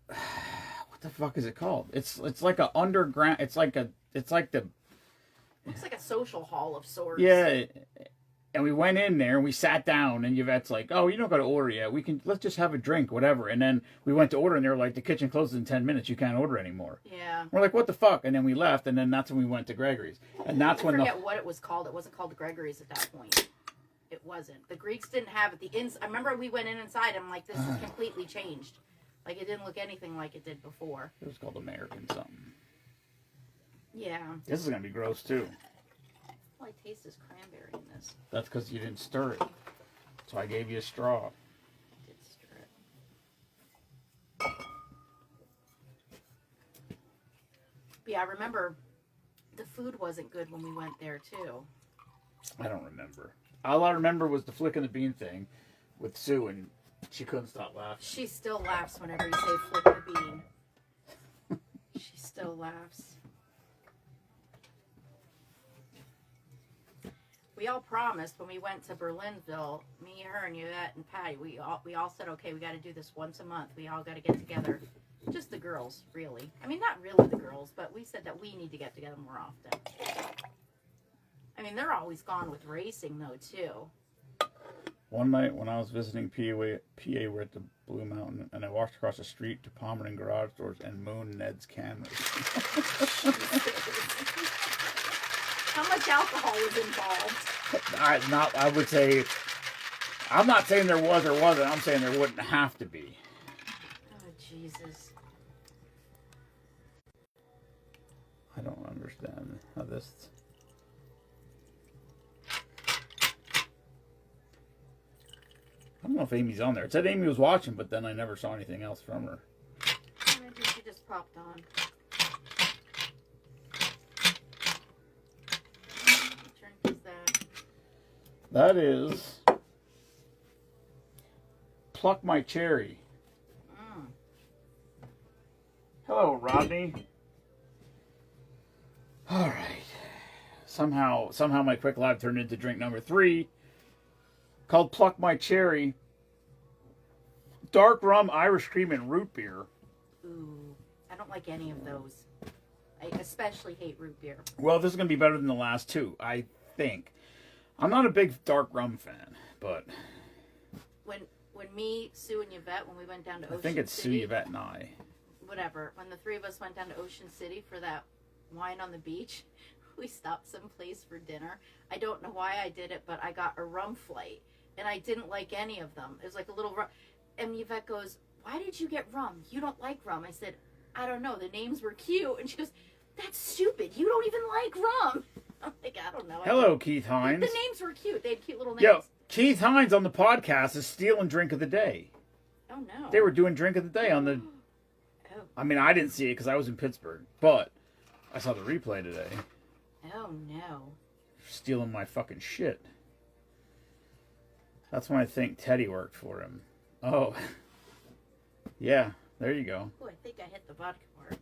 What the fuck is it called? It's like a underground. It's like the. Looks like a social hall of sorts. Yeah. And we went in there and we sat down and Yvette's like, "Oh, you don't got to order yet. Let's just have a drink, whatever." And then we went to order and they were like, "The kitchen closes in 10 minutes. You can't order anymore." Yeah. We're like, "What the fuck?" And then we left and then that's when we went to Gregory's. And that's when I forget what it was called. It wasn't called the Gregory's at that point. It wasn't. The Greeks didn't have it. I remember we went inside and I'm like, this is completely changed. Like it didn't look anything like it did before. It was called American something. Yeah. This is going to be gross too. All I taste is cranberry in this. That's because you didn't stir it. So I gave you a straw. I did stir it. But yeah, I remember the food wasn't good when we went there too. I don't remember. All I remember was the flick and the bean thing with Sue, and she couldn't stop laughing. She still laughs whenever you say flick the bean. She still laughs. We all promised when we went to Berlinville, me, her, and Yvette and Patty, we all said, okay, we got to do this once a month. We all got to get together. Just the girls, really. I mean, not really the girls, but we said that we need to get together more often. I mean, they're always gone with racing, though, too. One night when I was visiting PA, we're at the Blue Mountain, and I walked across the street to Palmer Garage Doors and mooned Ned's cameras. How much alcohol was involved? I would say, I'm not saying there was or wasn't. I'm saying there wouldn't have to be. Oh, Jesus. I don't understand how this. I don't know if Amy's on there. It said Amy was watching, but then I never saw anything else from her. Maybe she just popped on. What drink is that? That is Pluck My Cherry. Mm. Hello, Rodney. All right. Somehow my quick live turned into drink number 3, called Pluck My Cherry. Dark rum, Irish cream, and root beer. Ooh, I don't like any of those. I especially hate root beer. Well, this is going to be better than the last 2, I think. I'm not a big dark rum fan, but When me, Sue, and Yvette, when we went down to Ocean I think it's City, Sue, Yvette, and I. Whatever. When the 3 of us went down to Ocean City for that wine on the beach, we stopped someplace for dinner. I don't know why I did it, but I got a rum flight, and I didn't like any of them. It was like a little rum. And Yvette goes, "Why did you get rum? You don't like rum." I said, "I don't know. The names were cute." And she goes, "That's stupid. You don't even like rum." I'm like, I don't know. Hello, Keith Hines. The names were cute. They had cute little names. Yo, Keith Hines on the podcast is stealing drink of the day. Oh, no. They were doing drink of the day on the... Oh. I mean, I didn't see it because I was in Pittsburgh, but I saw the replay today. Oh, no. Stealing my fucking shit. That's when I think Teddy worked for him. Oh. Yeah, there you go. Oh, I think I hit the vodka part.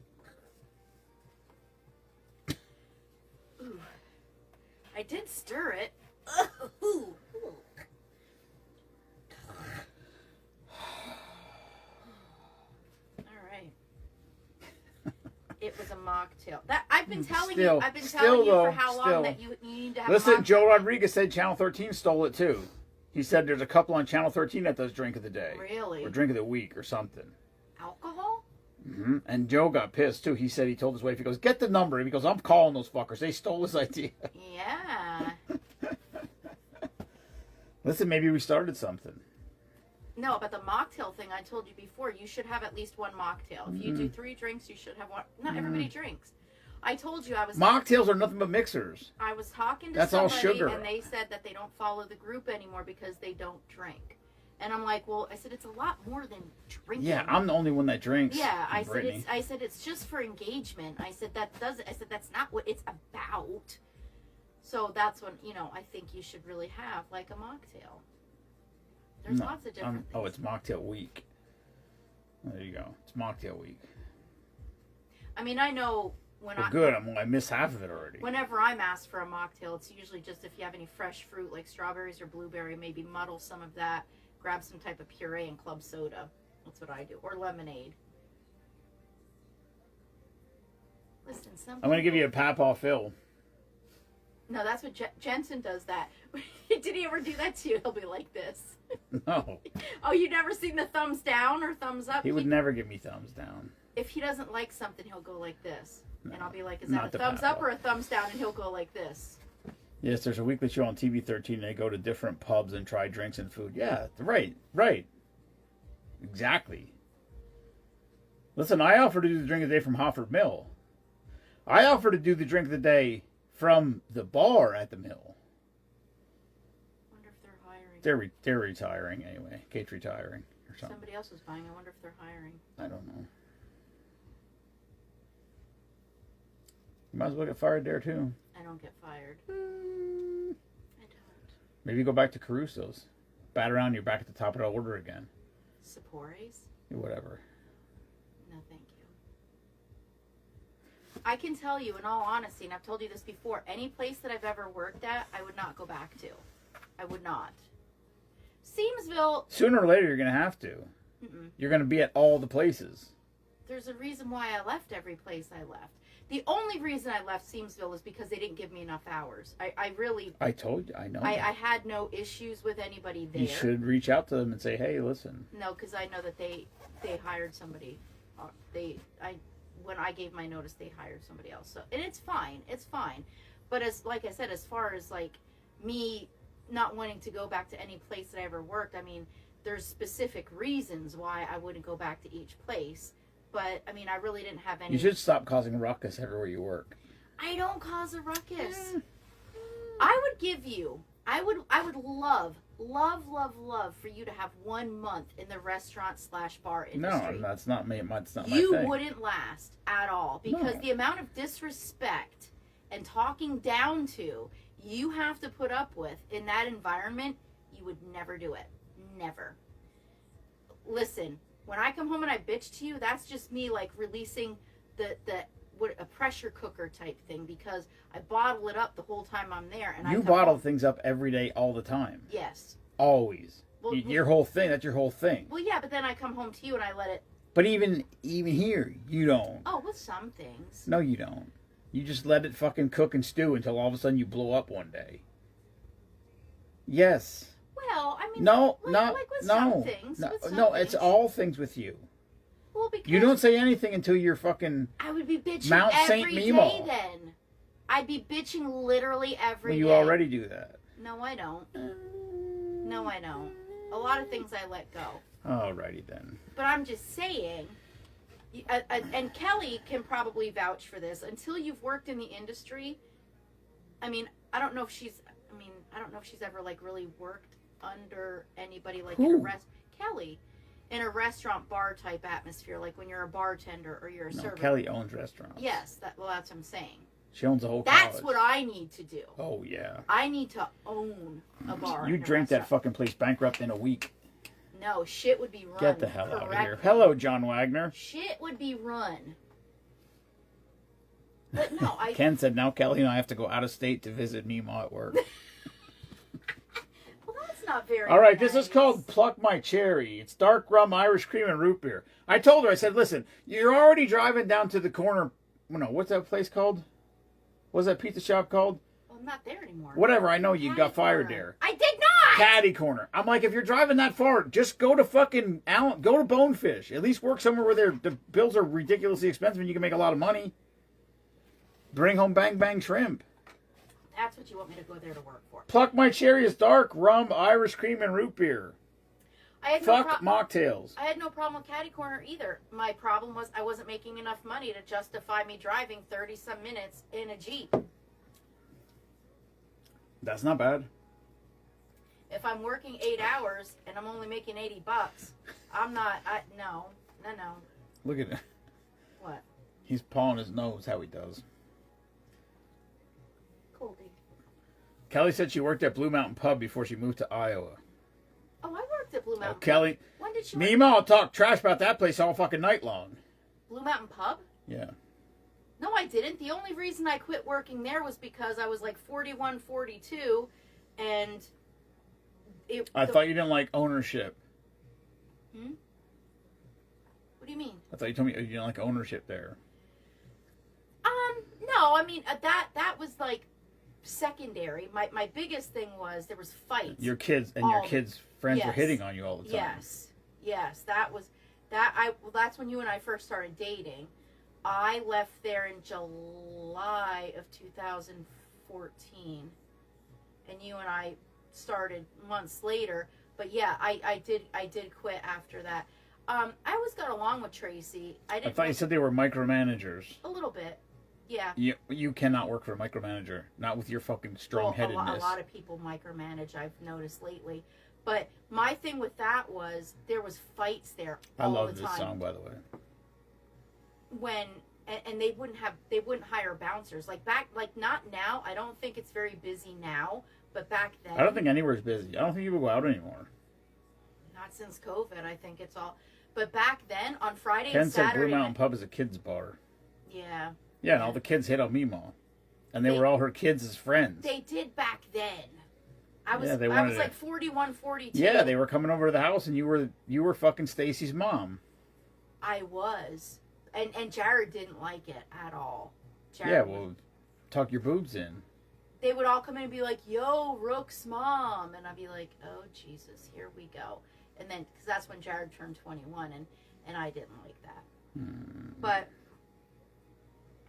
Ooh. I did stir it. Ooh. All right. It was a mocktail. That I've been telling you. I've been telling you for how long that you need to have. Listen, a mocktail. Joe Rodriguez said Channel 13 stole it too. He said there's a couple on Channel 13 that does drink of the day. Really? Or drink of the week or something. Alcohol? Mm-hmm. And Joe got pissed too. He said he told his wife, he goes, "Get the number." And he goes, "I'm calling those fuckers. They stole his idea." Yeah. Listen, maybe we started something. No, but the mocktail thing I told you before, you should have at least one mocktail. If you do 3 drinks, you should have one. Not everybody drinks. I told you I was. Mocktails are nothing but mixers. I was talking to That's all somebody, sugar. and they said that they don't follow the group anymore because they don't drink. And I'm like, well, I said it's a lot more than drinking. Yeah, I'm the only one that drinks. Yeah, I Brittany. said it's just for engagement. I said that's not what it's about. So that's when I think you should really have like a mocktail. There's lots of different things. Oh, it's mocktail week. There you go. It's mocktail week. I mean, I know when good. I missed half of it already. Whenever I'm asked for a mocktail, it's usually just if you have any fresh fruit like strawberries or blueberry, maybe muddle some of that, grab some type of puree and club soda. That's what I do. Or lemonade. Listen, I'm going to give you a Papaw Phil. No, that's what Jensen does that. Did he ever do that to you? He'll be like this. No. Oh, you never seen the thumbs down or thumbs up? He would never give me thumbs down. If he doesn't like something, he'll go like this. No, and I'll be like, is that that a thumbs up or a thumbs down? And he'll go like this. Yes, there's a weekly show on TV 13. They go to different pubs and try drinks and food. Yeah, right. Exactly. Listen, I offer to do the drink of the day from Hofford Mill. I offer to do the drink of the day from the bar at the mill. Wonder if they're hiring. They're retiring anyway. Kate's retiring or something. Somebody else is buying. I wonder if they're hiring. I don't know. You might as well get fired there too. I don't get fired. I don't. Maybe go back to Caruso's. Bat around, you're back at the top of the order again. Sapore's? Whatever. No, thank you. I can tell you, in all honesty, and I've told you this before, any place that I've ever worked at, I would not go back to. I would not. Seamsville... Sooner or later, you're going to have to. Mm-mm. You're going to be at all the places. There's a reason why I left every place I left. The only reason I left Seamsville is because they didn't give me enough hours. I told you, I know. I had no issues with anybody there. You should reach out to them and say, hey, listen. No, because I know that they hired somebody. When I gave my notice, they hired somebody else. So, and it's fine. But like I said, as far as like me not wanting to go back to any place that I ever worked, I mean, there's specific reasons why I wouldn't go back to each place. But, I mean, I really didn't have any... You should stop causing ruckus everywhere you work. I don't cause a ruckus. I would give you... I would love for you to have 1 month in the restaurant/bar industry. No, that's not me. That's not my thing. You wouldn't last at all. Because the amount of disrespect and talking down to you have to put up with in that environment, you would never do it. Never. Listen... When I come home and I bitch to you, that's just me like releasing a pressure cooker type thing because I bottle it up the whole time I'm there. And you bottle things up every day, all the time. Yes. Always. Well, your whole thing. That's your whole thing. Well, yeah, but then I come home to you and I let it. But even here, you don't. Oh, with some things. No, you don't. You just let it fucking cook and stew until all of a sudden you blow up one day. Yes. Well, I mean, no, some things. It's all things with you. Well, because you don't say anything until you're fucking. I would be bitching Mount every Saint day Memo. then. I'd be bitching literally every day. You already do that. No, I don't. No, I don't. A lot of things I let go. Alrighty then. But I'm just saying, and Kelly can probably vouch for this. Until you've worked in the industry, I mean, I don't know if she's ever like really worked under anybody like in a Kelly in a restaurant bar type atmosphere, like when you're a bartender or you're a server. Kelly owns restaurants. Yes, that's what I'm saying. She owns a whole That's college. what I need to do. Oh yeah. I need to own a bar. You drink that fucking place bankrupt in a week. No, shit would be run. Get the hell out of here. Hello, John Wagner. Shit would be run. But no, Ken said now Kelly and I have to go out of state to visit Nemo at work. Not very all right, nice. This is called Pluck My Cherry. It's dark rum, Irish cream, and root beer. I told her, I said, listen, you're already driving down to the corner. No, what's that place called? What's that pizza shop called? Well, I'm not there anymore. Whatever, I know you got fired there. I did not! Caddy Corner. I'm like, if you're driving that far, just go to fucking Allen, go to Bonefish. At least work somewhere where the bills are ridiculously expensive and you can make a lot of money. Bring home Bang Bang Shrimp. That's what you want me to go there to work for. Pluck My Cherry is dark rum, Irish cream, and root beer. I had Fuck mocktails. I had no problem with Caddy Corner either. My problem was I wasn't making enough money to justify me driving 30-some minutes in a Jeep. That's not bad. If I'm working 8 hours and I'm only making $80, I'm not. No. Look at it. What? He's pawing his nose. How he does. Colby. Kelly said she worked at Blue Mountain Pub before she moved to Iowa. Oh, I worked at Blue Mountain. Kelly. Pub. When did she? Mima will talk trash about that place all fucking night long. Blue Mountain Pub? Yeah. No, I didn't. The only reason I quit working there was because I was like 41, 42, and I thought you didn't like ownership. Hmm? What do you mean? I thought you told me you didn't like ownership there. No, I mean that was like secondary. My biggest thing was there was fights. Your kids and your kids' friends were hitting on you all the time. Yes, that's when you and I first started dating. I left there in July of 2014, and you and I started months later. But yeah, I did quit after that. I always got along with Tracy. I thought you said they were micromanagers. A little bit, yeah. You cannot work for a micromanager. Not with your fucking strong-headedness. Well, a lot of people micromanage, I've noticed lately. But my thing with that was there was fights there all the time. I love this song, by the way. And they wouldn't hire bouncers not now. I don't think it's very busy now, but back then. I don't think anywhere's busy. I don't think people go out anymore. Not since COVID. I think it's all. But back then on Friday Ken and Saturday. Said Blue Mountain Pub is a kids bar. Yeah. Yeah, and all the kids hit on Meemaw, and they were all her kids' friends. They did back then. I was like 41, 42. Yeah, they were coming over to the house, and you were fucking Stacy's mom. I was, and Jared didn't like it at all. Tuck your boobs in. They would all come in and be like, "Yo, Rook's mom," and I'd be like, "Oh Jesus, here we go." And then, because that's when Jared turned 21, and I didn't like that. But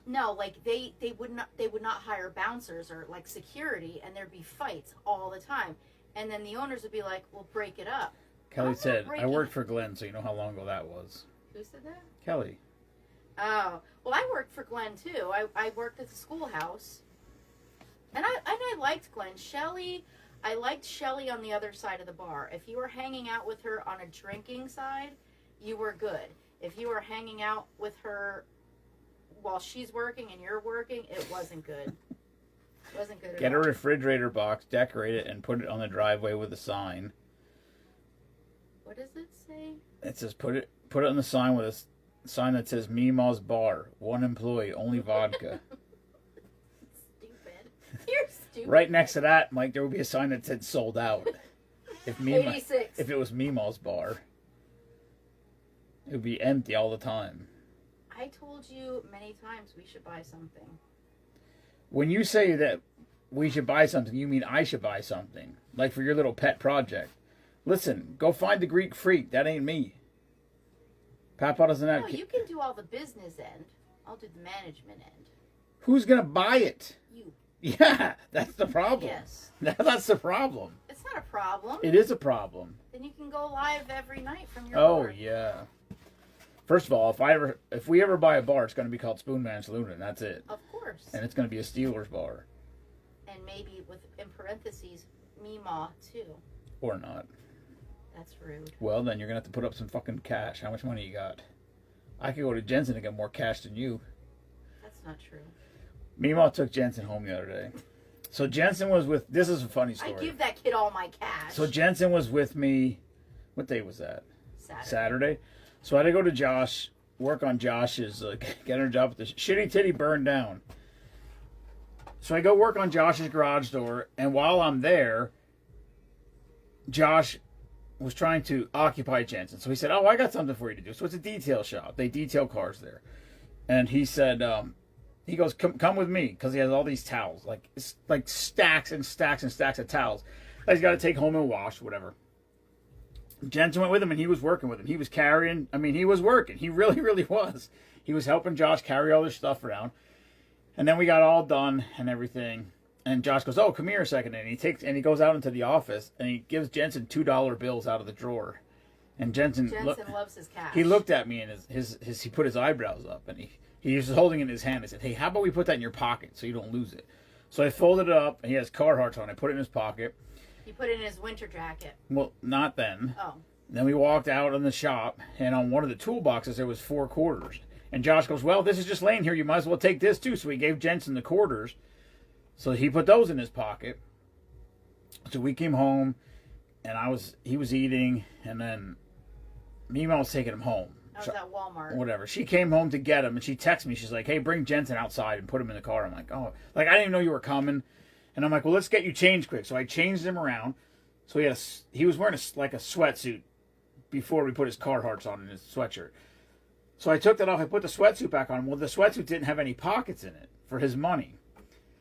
no, like they would not hire bouncers or like security, and there'd be fights all the time. And then the owners would be like, "Well, break it up." Kelly said, "I worked for Glenn, so you know how long ago that was." Who said that? Kelly. Oh, well, I worked for Glenn too. I worked at the schoolhouse, and I liked Glenn. I liked Shelly on the other side of the bar. If you were hanging out with her on a drinking side, you were good. If you were hanging out with her while she's working and you're working, it wasn't good. It wasn't good at all. Get a refrigerator box, decorate it, and put it on the driveway with a sign. What does it say? It says put it on the sign with a sign that says Meemaw's Bar, 1 employee, only vodka. Stupid. You're stupid. Right next to that, Mike, there would be a sign that said sold out. If it was Meemaw's Bar, it would be empty all the time. I told you many times we should buy something. When you say that we should buy something, you mean I should buy something. Like for your little pet project. Listen, go find the Greek freak. That ain't me. Papa doesn't have... No, you can do all the business end. I'll do the management end. Who's going to buy it? You. Yeah, that's the problem. Yes. That's the problem. It's not a problem. It is a problem. Then you can go live every night from your bar. Oh, yeah. First of all, if we ever buy a bar, it's going to be called Spoonman Saloon, and that's it. Of course. And it's going to be a Steelers bar. And maybe with, in parentheses, Meemaw, too. Or not. That's rude. Well, then you're going to have to put up some fucking cash. How much money you got? I could go to Jensen and get more cash than you. That's not true. Meemaw took Jensen home the other day. So Jensen was with... This is a funny story. I give that kid all my cash. So Jensen was with me... What day was that? Saturday. So I had to go to Josh, work on Josh's... get her job at the Shitty Titty burned down. So I go work on Josh's garage door, and while I'm there, Josh was trying to occupy Jensen. So he said, "Oh, I got something for you to do." So it's a detail shop. They detail cars there. And he said... he goes, come with me, because he has all these towels, like stacks and stacks and stacks of towels that he's got to take home and wash, whatever. Jensen went with him, and he was working with him. He was carrying, he was working. He really, really was. He was helping Josh carry all this stuff around. And then we got all done and everything. And Josh goes, "Oh, come here a second." And he goes out into the office, and he gives Jensen $2 bills out of the drawer. And Jensen loves his cash. he looked at me and he put his eyebrows up and he was holding it in his hand. I said, hey, how about we put that in your pocket so you don't lose it? So I folded it up and he has Carhartts on. I put it in his pocket. He put it in his winter jacket. Well, not then. Oh. Then we walked out in the shop and on one of the toolboxes there was 4 quarters. And Josh goes, well, this is just laying here. You might as well take this too. So we gave Jensen the quarters. So he put those in his pocket. So we came home and he was eating and then Mima was taking him home. I was at Walmart. Whatever. She came home to get him and she texted me. She's like, hey, bring Jensen outside and put him in the car. I'm like, oh, like I didn't even know you were coming. And I'm like, well, let's get you changed quick. So I changed him around. So he was wearing a sweatsuit before we put his Carhartts on in his sweatshirt. So I took that off. I put the sweatsuit back on. Well, the sweatsuit didn't have any pockets in it for his money.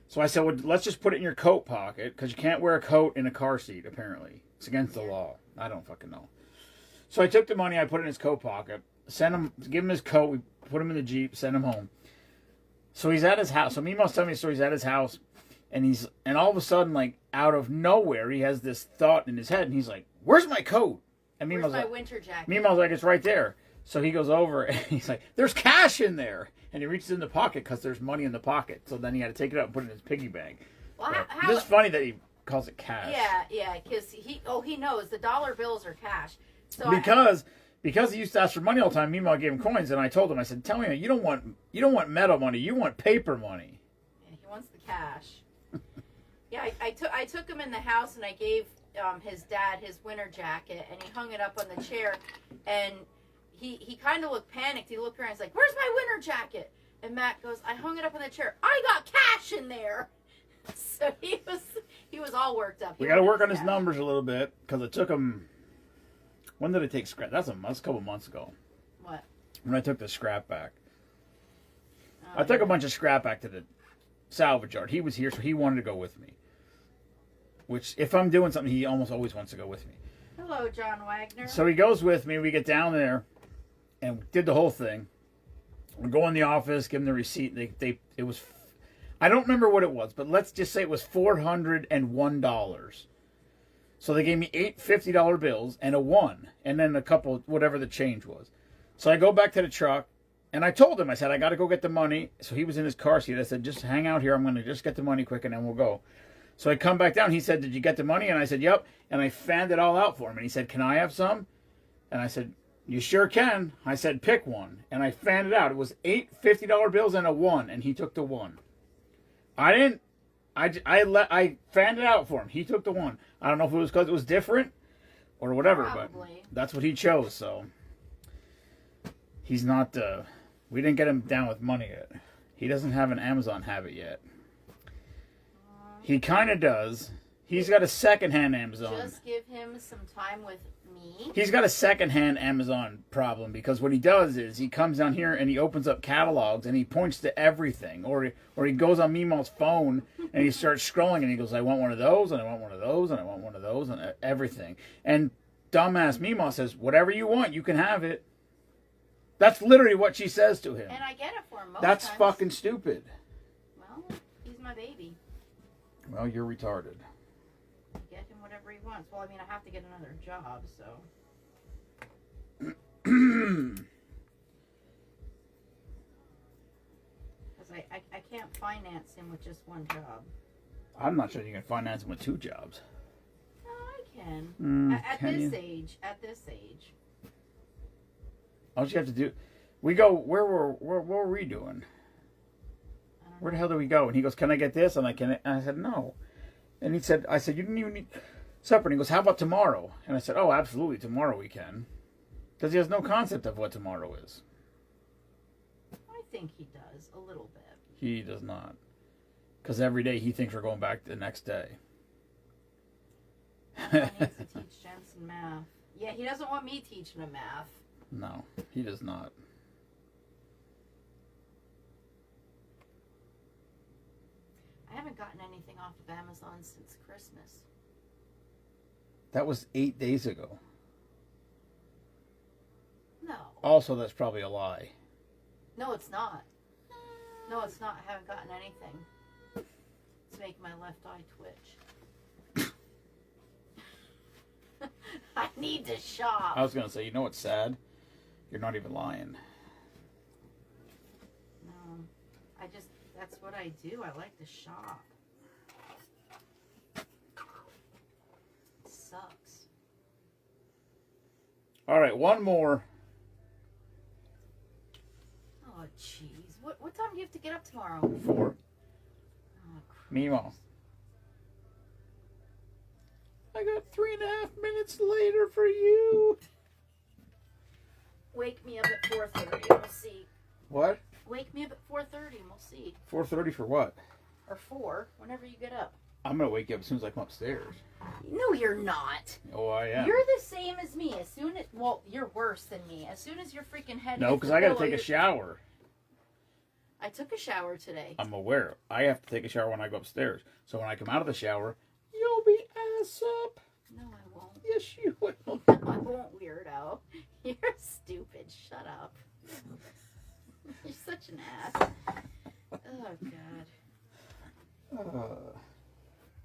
So I said, well, let's just put it in your coat pocket because you can't wear a coat in a car seat, apparently. It's against the law. I don't fucking know. So I took the money. I put it in his coat pocket. Give him his coat. We put him in the Jeep, sent him home. So he's at his house. So Mima's telling me a story. He's at his house. And all of a sudden, like, out of nowhere, he has this thought in his head. And he's like, where's my coat? And Where's my winter jacket? Mima's like, it's right there. So he goes over and he's like, there's cash in there. And he reaches in the pocket because there's money in the pocket. So then he had to take it out and put it in his piggy bank. Well, this is funny that he calls it cash. Yeah, because he knows the dollar bills are cash. So because he used to ask for money all the time, Mima gave him coins, and I told him, I said, tell me, you don't want metal money, you want paper money. Yeah, he wants the cash. Yeah, I took him in the house and I gave his dad his winter jacket and he hung it up on the chair and he kind of looked panicked. He looked around and he's like, where's my winter jacket? And Matt goes, I hung it up on the chair. I got cash in there. So he was all worked up. We got to work on his numbers a little bit because it took him. When did I take scrap? That's a couple months ago. What? When I took the scrap back. Oh, I took a bunch of scrap back to the salvage yard. He was here, so he wanted to go with me. Which, if I'm doing something, he almost always wants to go with me. Hello, John Wagner. So he goes with me. We get down there and did the whole thing. We go in the office, give them the receipt. It was, I don't remember what it was, but let's just say it was $401. So they gave me 8 $50 bills and a 1, and then a couple, whatever the change was. So I go back to the truck, and I told him, I said, I got to go get the money. So he was in his car seat. I said, just hang out here. I'm going to just get the money quick, and then we'll go. So I come back down. He said, did you get the money? And I said, yep. And I fanned it all out for him. And he said, can I have some? And I said, you sure can. I said, pick one. And I fanned it out. It was 8 $50 bills and a 1, and he took the 1. I didn't. I fanned it out for him. He took the 1. I don't know if it was because it was different or whatever, Probably. But that's what he chose. So he's not. We didn't get him down with money yet. He doesn't have an Amazon habit yet. He kind of does. He's got a secondhand Amazon. Just give him some time with me. He's got a secondhand Amazon problem because what he does is he comes down here and he opens up catalogs and he points to everything. Or he goes on Mima's phone and he starts scrolling and he goes, I want one of those and I want one of those and I want one of those and everything. And dumbass Mima says, whatever you want, you can have it. That's literally what she says to him. And I get it for him most That's times. fucking stupid. Well, he's my baby. Well, you're retarded. Get him whatever he wants. Well, I mean, I have to get another job, so. Because I can't finance him with just one job. I'm not sure you can finance him with 2 jobs. No, I can. At can this you? age. At this age. All you have to do, we go. Where were we doing? Where the hell do we go? And he goes, "Can I get this?" And I said, "No." And he said, "I said you didn't even need supper." And he goes, "How about tomorrow?" And I said, "Oh, absolutely, tomorrow we can," because he has no concept of what tomorrow is. I think he does a little bit. He does not, because every day he thinks we're going back the next day. He needs to teach Jensen math. Yeah, he doesn't want me teaching him math. No, he does not. I haven't gotten anything off of Amazon since Christmas. That was 8 days ago. No. Also, that's probably a lie. No, it's not. No, it's not. I haven't gotten anything. It's making my left eye twitch. I need need to shop. I was gonna say, you know what's sad? You're not even lying. No, that's what I do. I like to shop. It sucks. All right, one more. Oh, jeez. What time do you have to get up tomorrow? 4. Oh, crap. Meanwhile, I got 3.5 minutes later for you. Wake me up at 4:30 and we'll see. What? Wake me up at 4:30 and we'll see. 4:30 for what? Or 4, whenever you get up. I'm gonna wake you up as soon as I come upstairs. No, you're not. Oh, I am. You're the same as me. Well, you're worse than me. As soon as your freaking head. No, because I gotta take a shower. I took a shower today. I'm aware. I have to take a shower when I go upstairs. So when I come out of the shower, you'll be ass up. No, I won't. Yes, you will. I won't, weirdo. You're stupid. Shut up. You're such an ass. Oh, God.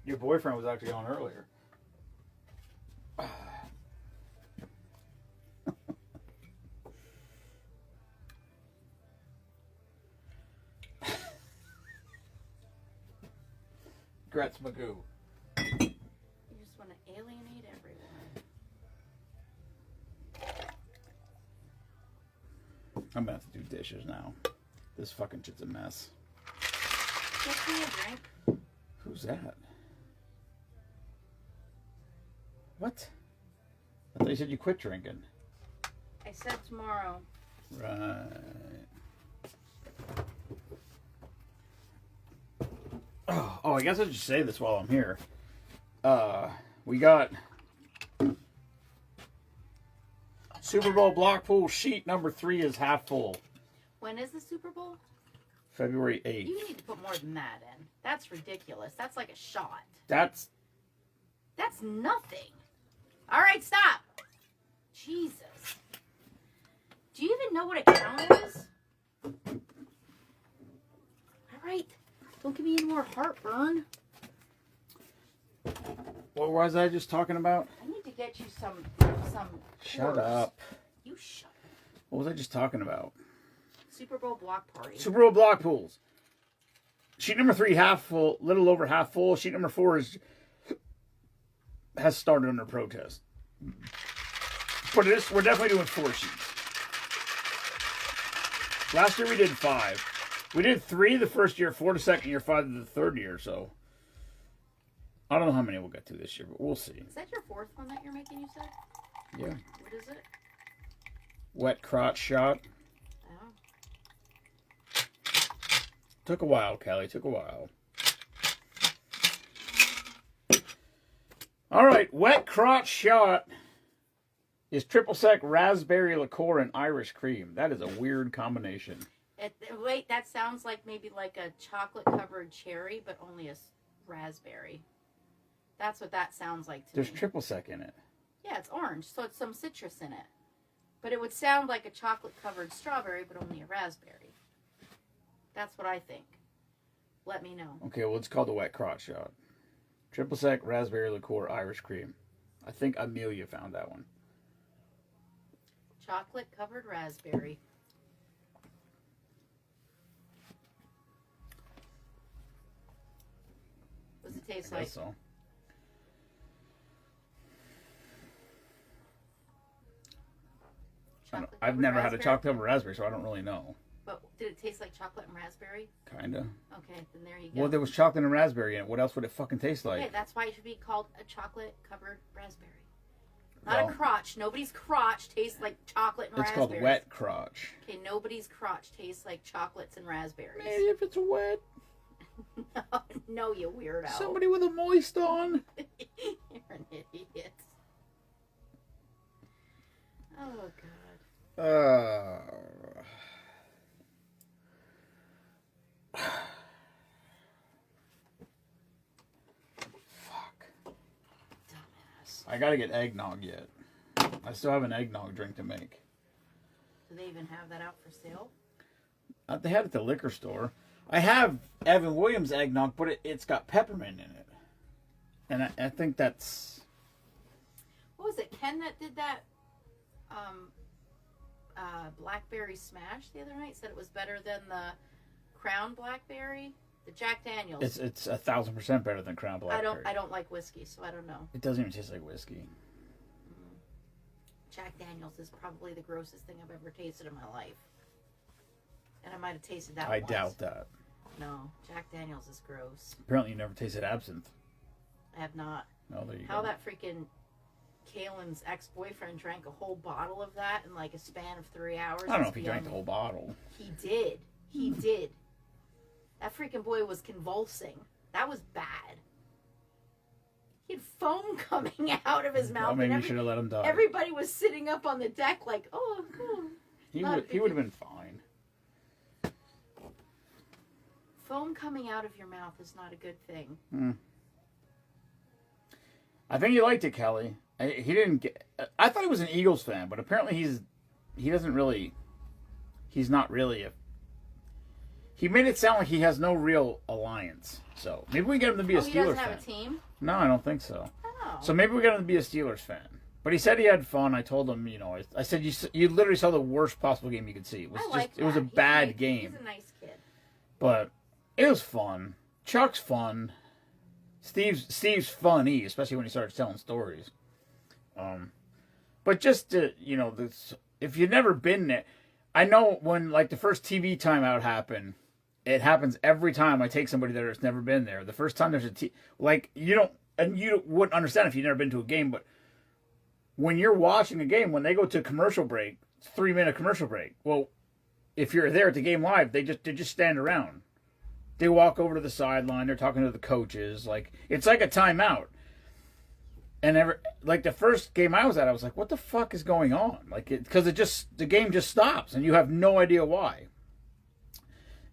Your boyfriend was actually on earlier. Gretz Magoo. You just want to alienate everyone. I'm gonna have to do dishes now. This fucking shit's a mess. Get me a drink. Who's that? What? I thought you said you quit drinking. I said tomorrow. Right. Oh, I guess I should say this while I'm here. We got Super Bowl block pool sheet number 3 is half full. When is the Super Bowl? February 8th. You need to put more than that in. That's ridiculous. That's like a shot. That's nothing. All right, stop. Jesus. Do you even know what a count is? All right. Don't give me any more heartburn. what was I just talking about? I need to get you some. Shut tours. up. You shut up. What was I just talking about? Super Bowl block party. Super Bowl block pools. Sheet number 3 half full, little over half full. Sheet number 4 has started under protest. But we're definitely doing 4 sheets. Last year we did 5. We did 3 the first year, 4 the second year, 5 the third year. So I don't know how many we'll get to this year, but we'll see. Is that your 4th one that you're making? You said. Yeah. What is it? Wet crotch shot. Oh. Took a while, Kelly. Took a while. All right, wet crotch shot is triple sec raspberry liqueur and Irish cream. That is a weird combination. Wait, that sounds like maybe like a chocolate-covered cherry, but only a raspberry. That's what that sounds like to There's me. triple sec in it. Yeah, it's orange, so it's some citrus in it. But it would sound like a chocolate-covered strawberry, but only a raspberry. That's what I think. Let me know. Okay, well, it's called the wet crotch shot. Triple sec raspberry liqueur Irish cream. I think Amelia found that one. Chocolate-covered raspberry. What's it taste like? So. I've never had a chocolate covered raspberry, so I don't really know. But did it taste like chocolate and raspberry? Kinda. Okay, then there you go. Well, there was chocolate and raspberry in it. What else would it fucking taste like? Okay, that's why it should be called a chocolate-covered raspberry. Not a crotch. Nobody's crotch tastes like chocolate and it's raspberries. called wet crotch. Okay, nobody's crotch tastes like chocolates and raspberries. Maybe if it's wet. No, you weirdo. Somebody with a moist on. You're an idiot. Oh, God. Fuck. Dumbass. I gotta get eggnog yet. I still have an eggnog drink to make. Do they even have that out for sale? They had it at the liquor store. I have Evan Williams eggnog, but it's got peppermint in it. And I think that's... What was it? Ken that did that blackberry smash the other night said it was better than the Crown blackberry, the Jack Daniels. It's 1,000% better than Crown Blackberry. I don't like whiskey, so I don't know. It doesn't even taste like whiskey. Jack Daniels is probably the grossest thing I've ever tasted in my life, and I might have tasted that. I doubt that. No, Jack Daniels is gross. Apparently, you never tasted absinthe. I have not. Oh, there you go. How that freaking Kaylin's ex-boyfriend drank a whole bottle of that in like a span of 3 hours. I don't know if he drank the whole bottle. He did. He did. That freaking boy was convulsing. That was bad. He had foam coming out of his mouth. Well, maybe you should have let him die. Everybody was sitting up on the deck like, oh. He would have been fine. Foam coming out of your mouth is not a good thing. I think he liked it, Kelly. He didn't get. I thought he was an Eagles fan, but apparently he doesn't really. He's not really a. He made it sound like he has no real alliance. So maybe we get him to be a Steelers fan. He doesn't have a team? No, I don't think so. Oh. So maybe we get him to be a Steelers fan. But he said he had fun. I told him, I said you literally saw the worst possible game you could see. It was it was a bad game. He's a nice kid. But it was fun. Chuck's fun. Steve's funny, especially when he starts telling stories. But just to, this, if you've never been there, I know when like the first TV timeout happened, it happens every time I take somebody there that's never been there. The first time there's you wouldn't understand if you've never been to a game, but when you're watching a game, when they go to a commercial break, it's a 3-minute commercial break. Well, if you're there at the game live, they just stand around. They walk over to the sideline. They're talking to the coaches. Like it's like a timeout. And the first game I was at, I was like, "What the fuck is going on?" Because the game just stops, and you have no idea why.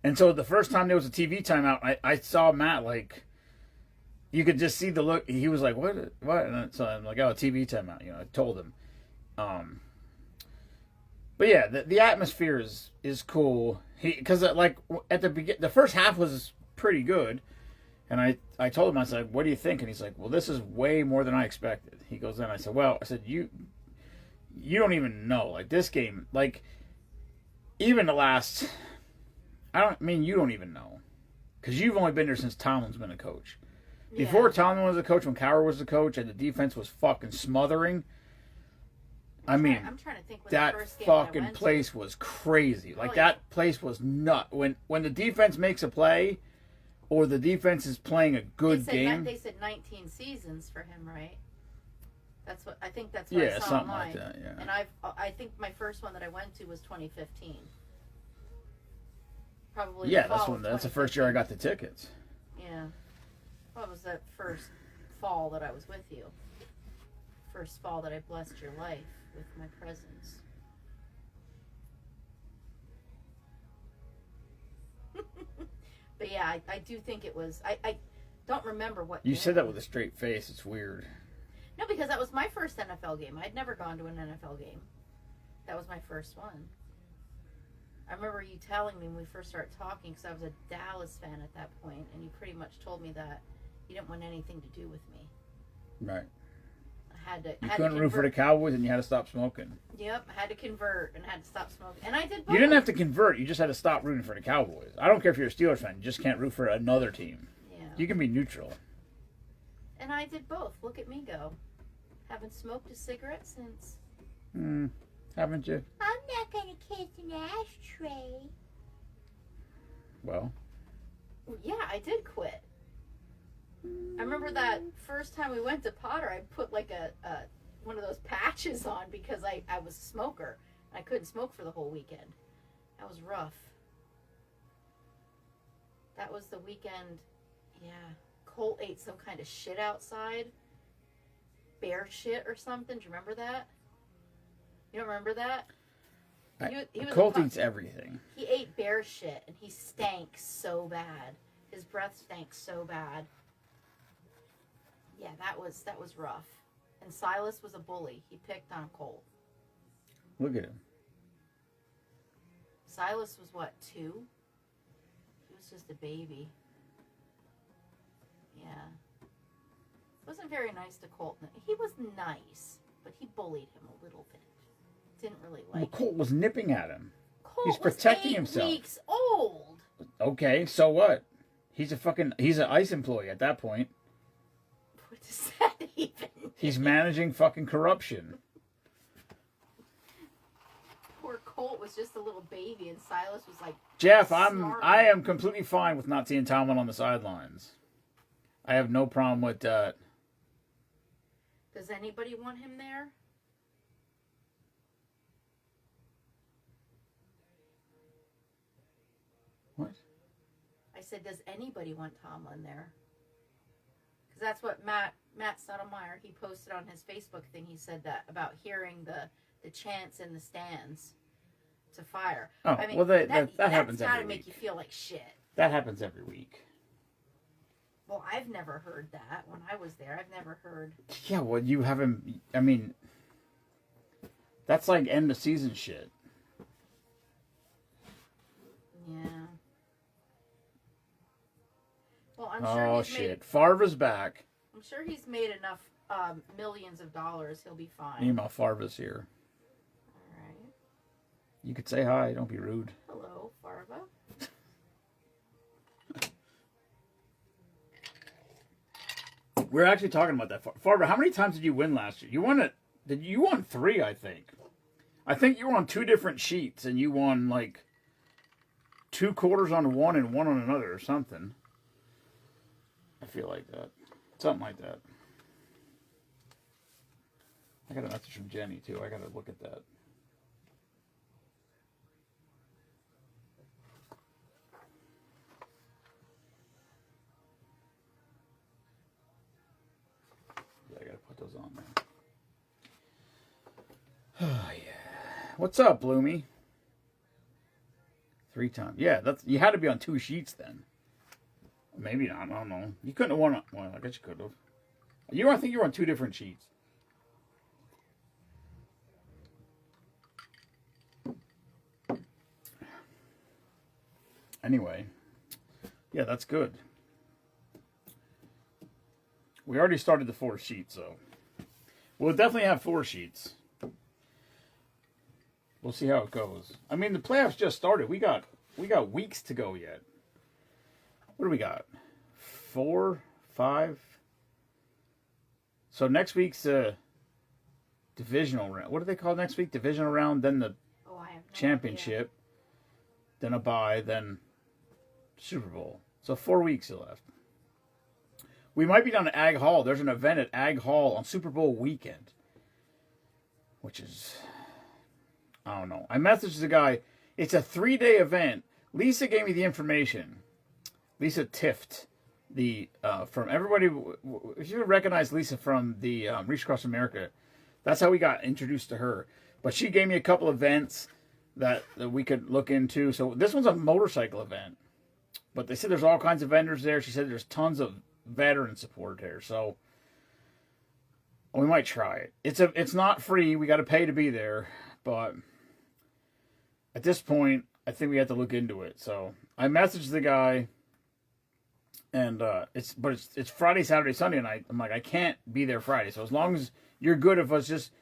And so the first time there was a TV timeout, I saw Matt you could just see the look. He was like, "What?" And so I'm like, "Oh, TV timeout." I told him. But yeah, the atmosphere is cool. Because at the first half was pretty good, and I told him, I said, "What do you think?" And he's like, "Well, this is way more than I expected." He goes, "Then I said, well, you don't even know this game even the last. You don't even know because you've only been there since Tomlin's been a coach. Yeah. Before Tomlin was a coach, when Cowher was the coach, and the defense was fucking smothering." I'm trying to think when that the first game fucking place was crazy. That place was nuts. When the defense makes a play, or the defense is playing a good game. They said 19 seasons for him, right? That's what I think. That's what I saw something online. like that. Yeah. And I think my first one that I went to was 2015. Probably. Yeah, that's the first year I got the tickets. Yeah. What was that first fall that I was with you? First fall that I blessed your life with my presence. But yeah, I do think it was. I don't remember what. You said that with a straight face. It's weird. No, because that was my first NFL game. I'd never gone to an NFL game. That was my first one. I remember you telling me when we first started talking, because I was a Dallas fan at that point, and you pretty much told me that you didn't want anything to do with me. Right. You couldn't root for the Cowboys, and you had to stop smoking. Yep, I had to convert and had to stop smoking. And I did both. You didn't have to convert. You just had to stop rooting for the Cowboys. I don't care if you're a Steelers fan. You just can't root for another team. Yeah. You can be neutral. And I did both. Look at me go. Haven't smoked a cigarette since. Haven't you? I'm not going to kiss an ashtray. Well. Yeah, I did quit. I remember that first time we went to Potter, I put a one of those patches on because I was a smoker. I couldn't smoke for the whole weekend. That was rough. That was the weekend. Yeah. Colt ate some kind of shit outside. Bear shit or something. Do you remember that? You don't remember that? Colt eats everything. He ate bear shit and he stank so bad. His breath stank so bad. Yeah, that was rough. And Silas was a bully. He picked on Colt. Look at him. Silas was what, 2? He was just a baby. Yeah. Wasn't very nice to Colt. He was nice. but he bullied him a little bit. Didn't really like Well, Colt was nipping at him. Colt He's protecting was 8 himself. weeks old. Okay, so what? He's an ICE employee at that point. What does that even mean? He's managing fucking corruption. Poor Colt was just a little baby, and Silas was like, Jeff, snarling. I am completely fine with not seeing Tomlin on the sidelines. I have no problem with that. Does anybody want him there? What? I said, does anybody want Tomlin there? Because that's what Matt Stottlemyre, he posted on his Facebook thing. He said that about hearing the chants in the stands to fire. Oh, I mean, well, that happens that's got every to make week. you feel like shit. That happens every week. Well, I've never heard that when I was there. I've never heard. Yeah, well, you haven't. I mean, that's like end of season shit. Yeah. Well, I'm sure Oh he's shit, Favre's back. I'm sure he's made enough millions of dollars. He'll be fine. Meanwhile, Favre's here. All right. You could say hi. Don't be rude. Hello, Farva. We're actually talking about that. Favre, how many times did you win last year? You won 3, I think. I think you were on 2 different sheets, and you won like 2 quarters on one and 1 on another, or something. I feel like that. Something like that. I got a message from Jenny, too. I got to look at that. Yeah, I got to put those on there. Oh, yeah. What's up, Bloomy? 3 times. Yeah, you had to be on 2 sheets then. Maybe not. I don't know. You couldn't have won. Well, I guess you could have. I think you were on 2 different sheets. Anyway, yeah, that's good. We already started the 4 sheets, so we'll definitely have 4 sheets. We'll see how it goes. I mean, the playoffs just started. We got weeks to go yet. What do we got? 4, 5. So next week's divisional round. What do they call next week? Divisional round, then the I have no championship, then a bye, then Super Bowl. So 4 weeks left. We might be down at Ag Hall. There's an event at Ag Hall on Super Bowl weekend, which is, I don't know. I messaged the guy. It's a 3-day event. Lisa gave me the information. Lisa Tift, from everybody. If you recognize Lisa from the Reach Across America, that's how we got introduced to her. But she gave me a couple events that we could look into. So this one's a motorcycle event, but they said there's all kinds of vendors there. She said there's tons of veteran support there, so we might try it. It's not free. We got to pay to be there, but at this point, I think we have to look into it. So I messaged the guy. And it's Friday, Saturday, Sunday night. I'm like, I can't be there Friday. So as long as you're good, if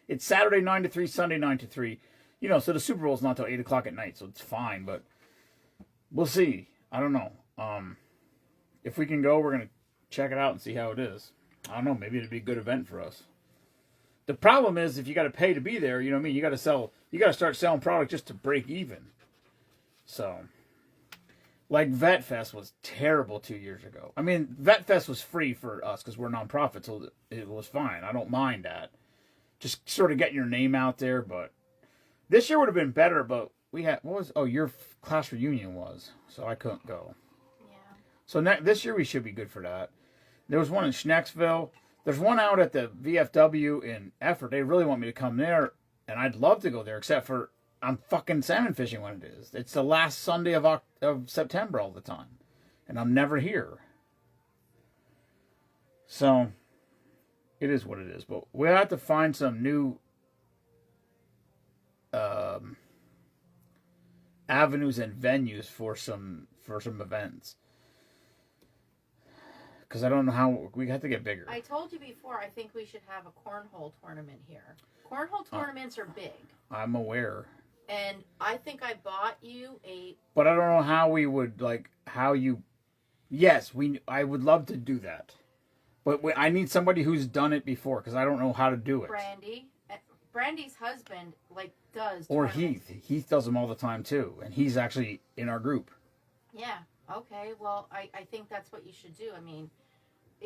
it's Saturday 9 to 3, Sunday 9 to 3. So the Super Bowl's not till 8 o'clock at night, so it's fine. But we'll see. I don't know. If we can go, we're gonna check it out and see how it is. I don't know. Maybe it'd be a good event for us. The problem is if you got to pay to be there, you know what I mean. You got to start selling product just to break even. So. Like Vet Fest was terrible 2 years ago. I mean, Vet Fest was free for us because we're nonprofit, so it was fine. I don't mind that. Just sort of getting your name out there, but this year would have been better. But we had your class reunion was, so I couldn't go. Yeah. So this year we should be good for that. There was one in Schnecksville. There's one out at the VFW in Effort. They really want me to come there, and I'd love to go there, except for I'm fucking salmon fishing when it is. It's the last Sunday of September all the time. And I'm never here. So, it is what it is. But we'll have to find some new avenues and venues for some events. because I don't know how we have to get bigger. I told you before. I think we should have a cornhole tournament here. Cornhole tournaments are big. I'm aware. And I think I bought you a... But I don't know how we would, like, how you... Yes, I would love to do that. But I need somebody who's done it before, because I don't know how to do it. Brandy's husband, like, does Or tournaments. Heath does them all the time, too. And he's actually in our group. Yeah, okay. Well, I think that's what you should do. I mean,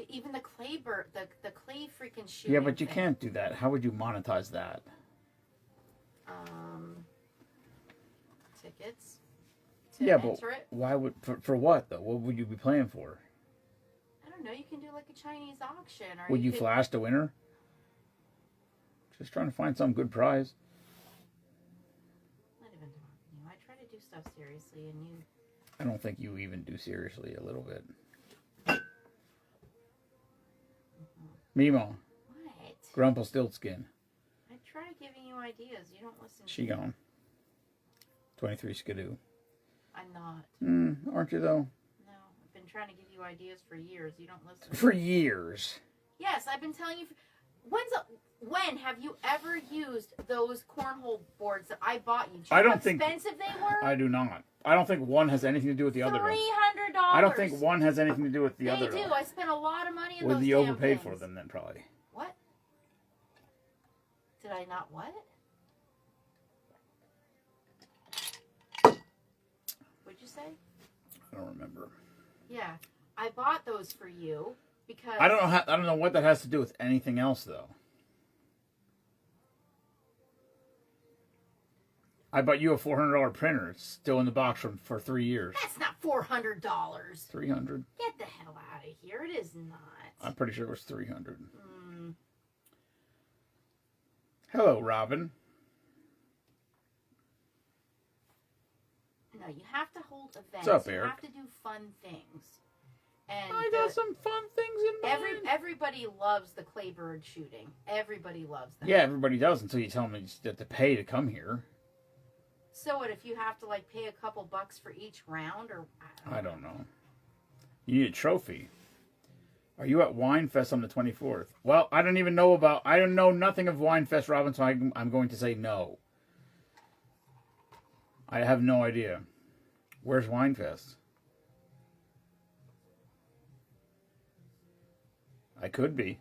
even the clay the clay freaking shooting Yeah, but you thing. can't do that. How would you monetize that? Tickets to Yeah, enter but it. why would... For what, though? What would you be playing for? I don't know. You can do like a Chinese auction, or Would you could... flash the winner? Just trying to find some good prize. I'm not even talking to you. I try to do stuff seriously, and you... I don't think you even do seriously a little bit. Mimo, What? Grumpelstiltskin. I try giving you ideas. You don't listen. She gone. 23 Skidoo. I'm not. Aren't you, though? No. I've been trying to give you ideas for years. You don't listen. For years. Yes, I've been telling you... When have you ever used those cornhole boards that I bought you? Do you know how expensive they were? I do not. I don't think one has anything to do with the other. $300. I don't think one has anything to do with the they other. They do. I spent a lot of money on Would those you damn overpaid things. for them then, probably? What? Did I not what? What'd you say? I don't remember. Yeah, I bought those for you because I don't know what that has to do with anything else, though. I bought you a $400 printer. It's still in the box for 3 years. That's not $400. $300. Get the hell out of here! It is not. I'm pretty sure it was $300. Hello, Robin. No, you have to hold events. What's up, you Eric? have to do fun things. And I got some fun things in mind. everybody loves the claybird shooting. Everybody loves that. Yeah, everybody does until you tell them you have to pay to come here. So what if you have to like pay a couple bucks for each round, or I don't know. You need a trophy. Are you at Winefest on the 24th? Well, I don't know nothing of Winefest, Robin, so I'm going to say no. I have no idea. Where's Winefest? I could be.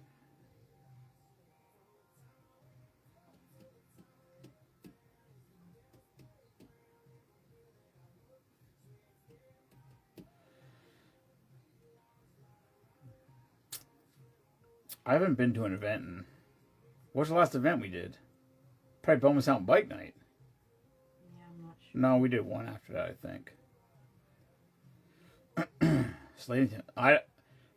I haven't been to an event in... What's the last event we did? Probably Bowman's Mountain Bike Night. Yeah, I'm not sure. No, we did one after that, I think. Slatington.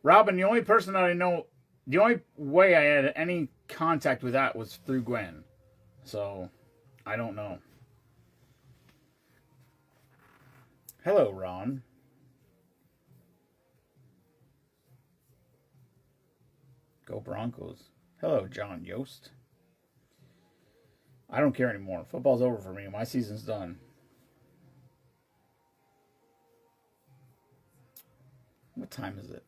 Robin, the only person that I know... The only way I had any contact with that was through Gwen. So, I don't know. Hello, Ron. Go Broncos. Hello, John Yost. I don't care anymore. Football's over for me. My season's done. What time is it?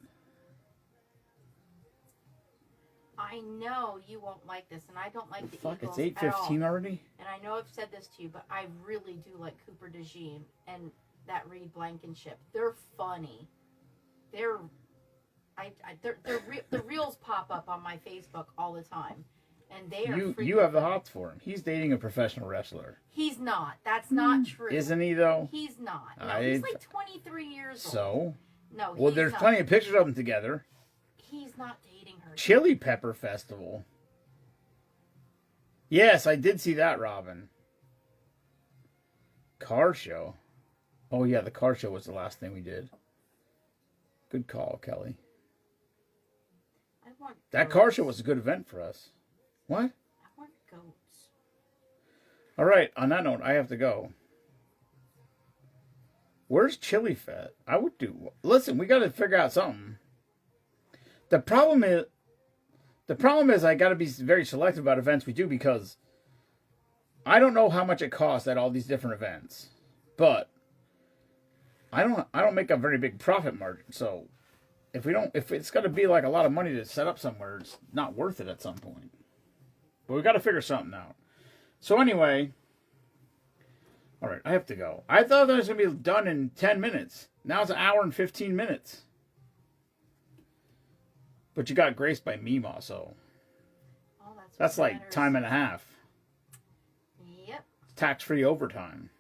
I know you won't like this, and I don't like the Fuck, Eagles it's at all. 8:15 already? And I know I've said this to you, but I really do like Cooper DeJean and that Reed Blankenship. They're funny. The reels pop up on my Facebook all the time, and they are. You have the hots for him. He's dating a professional wrestler. He's not. That's not true. Isn't he though? He's not. No, he's like 23 years old. So? No. Well, he's there's not. plenty of pictures of them together. He's not dating her. Chili Pepper Festival. Yes, I did see that, Robin. Car show. Oh yeah, the car show was the last thing we did. Good call, Kelly. I want That goats. car show was a good event for us. What? I want goats. All right, on that note, I have to go. Where's Chili Fest? Listen, we got to figure out something. The problem is I got to be very selective about events we do because I don't know how much it costs at all these different events. But I don't make a very big profit margin, so if it's got to be like a lot of money to set up somewhere, it's not worth it at some point. But we got to figure something out. So anyway, all right, I have to go. I thought that was going to be done in 10 minutes. Now it's an hour and 15 minutes. But you got graced by Mima, so Oh, that's what like matters. time and a half. Yep. Tax-free overtime.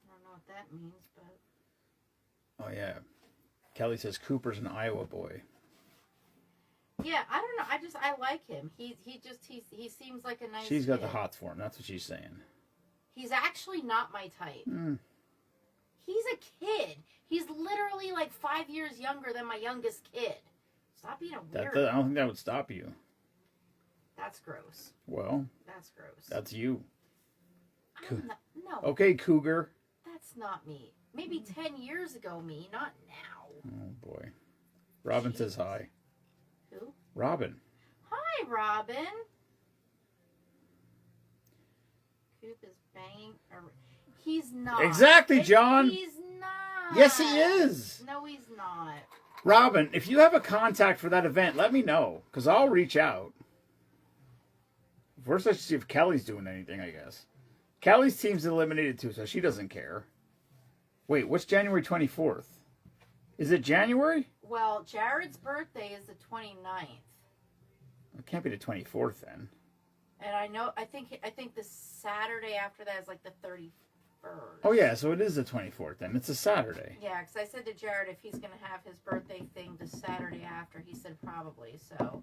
I don't know what that means, but Oh, yeah. Kelly says Cooper's an Iowa boy. yeah, I don't know. I like him. He seems like a nice. She's got kid. the hots for him. That's what she's saying. He's actually not my type. Mm. He's a kid. He's literally like 5 years younger than my youngest kid. Stop being a weirdo. I don't think that would stop you. That's gross. Well, That's gross. that's you. No, Okay, Cougar. that's not me. Maybe 10 years ago me, not now. Oh, boy. Robin says hi. Who? Robin. Hi, Robin. Coop is banging. He's not. Exactly, John. He's not. Yes, he is. No, he's not. Robin, if you have a contact for that event, let me know, because I'll reach out. First, let's see if Kelly's doing anything, I guess. Kelly's team's eliminated too, so she doesn't care. Wait, what's January 24th? Is it January? Well, Jared's birthday is the 29th. It can't be the 24th then. And I think the Saturday after that is like the 31st. Oh, yeah, so it is the 24th then. It's a Saturday. Yeah, because I said to Jared if he's going to have his birthday thing the Saturday after. He said probably, so.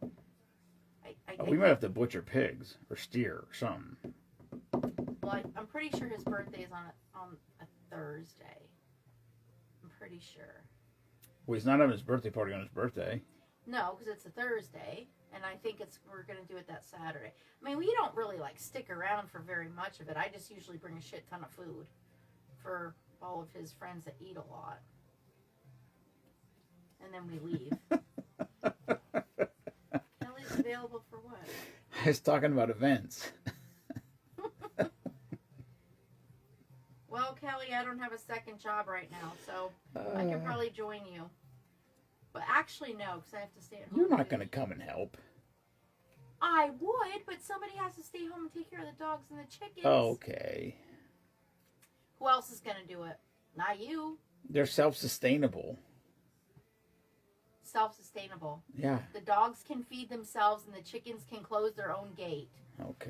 We might have to butcher pigs or steer or something. Well, I'm pretty sure his birthday is on a Thursday. I'm pretty sure. Well, he's not having his birthday party on his birthday. No, because it's a Thursday, and I think we're going to do it that Saturday. I mean, we don't really, stick around for very much of it. I just usually bring a shit ton of food for all of his friends that eat a lot. And then we leave. Kelly's available for what? I was talking about events. Well, Kelly, I don't have a second job right now, so I can probably join you. But actually, no, because I have to stay at home. You're not going to come and help. I would, but somebody has to stay home and take care of the dogs and the chickens. Okay. Who else is going to do it? Not you. They're self-sustainable. Self-sustainable. Yeah. The dogs can feed themselves and the chickens can close their own gate. Okay.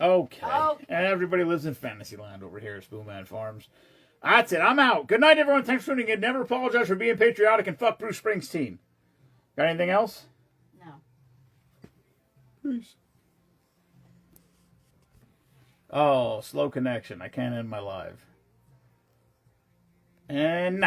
Okay. And everybody lives in Fantasyland over here at Spoonman Farms. That's it. I'm out. Good night, everyone. Thanks for tuning in. Never apologize for being patriotic and fuck Bruce Springsteen. Got anything else? No. Peace. Oh, slow connection. I can't end my live. And now.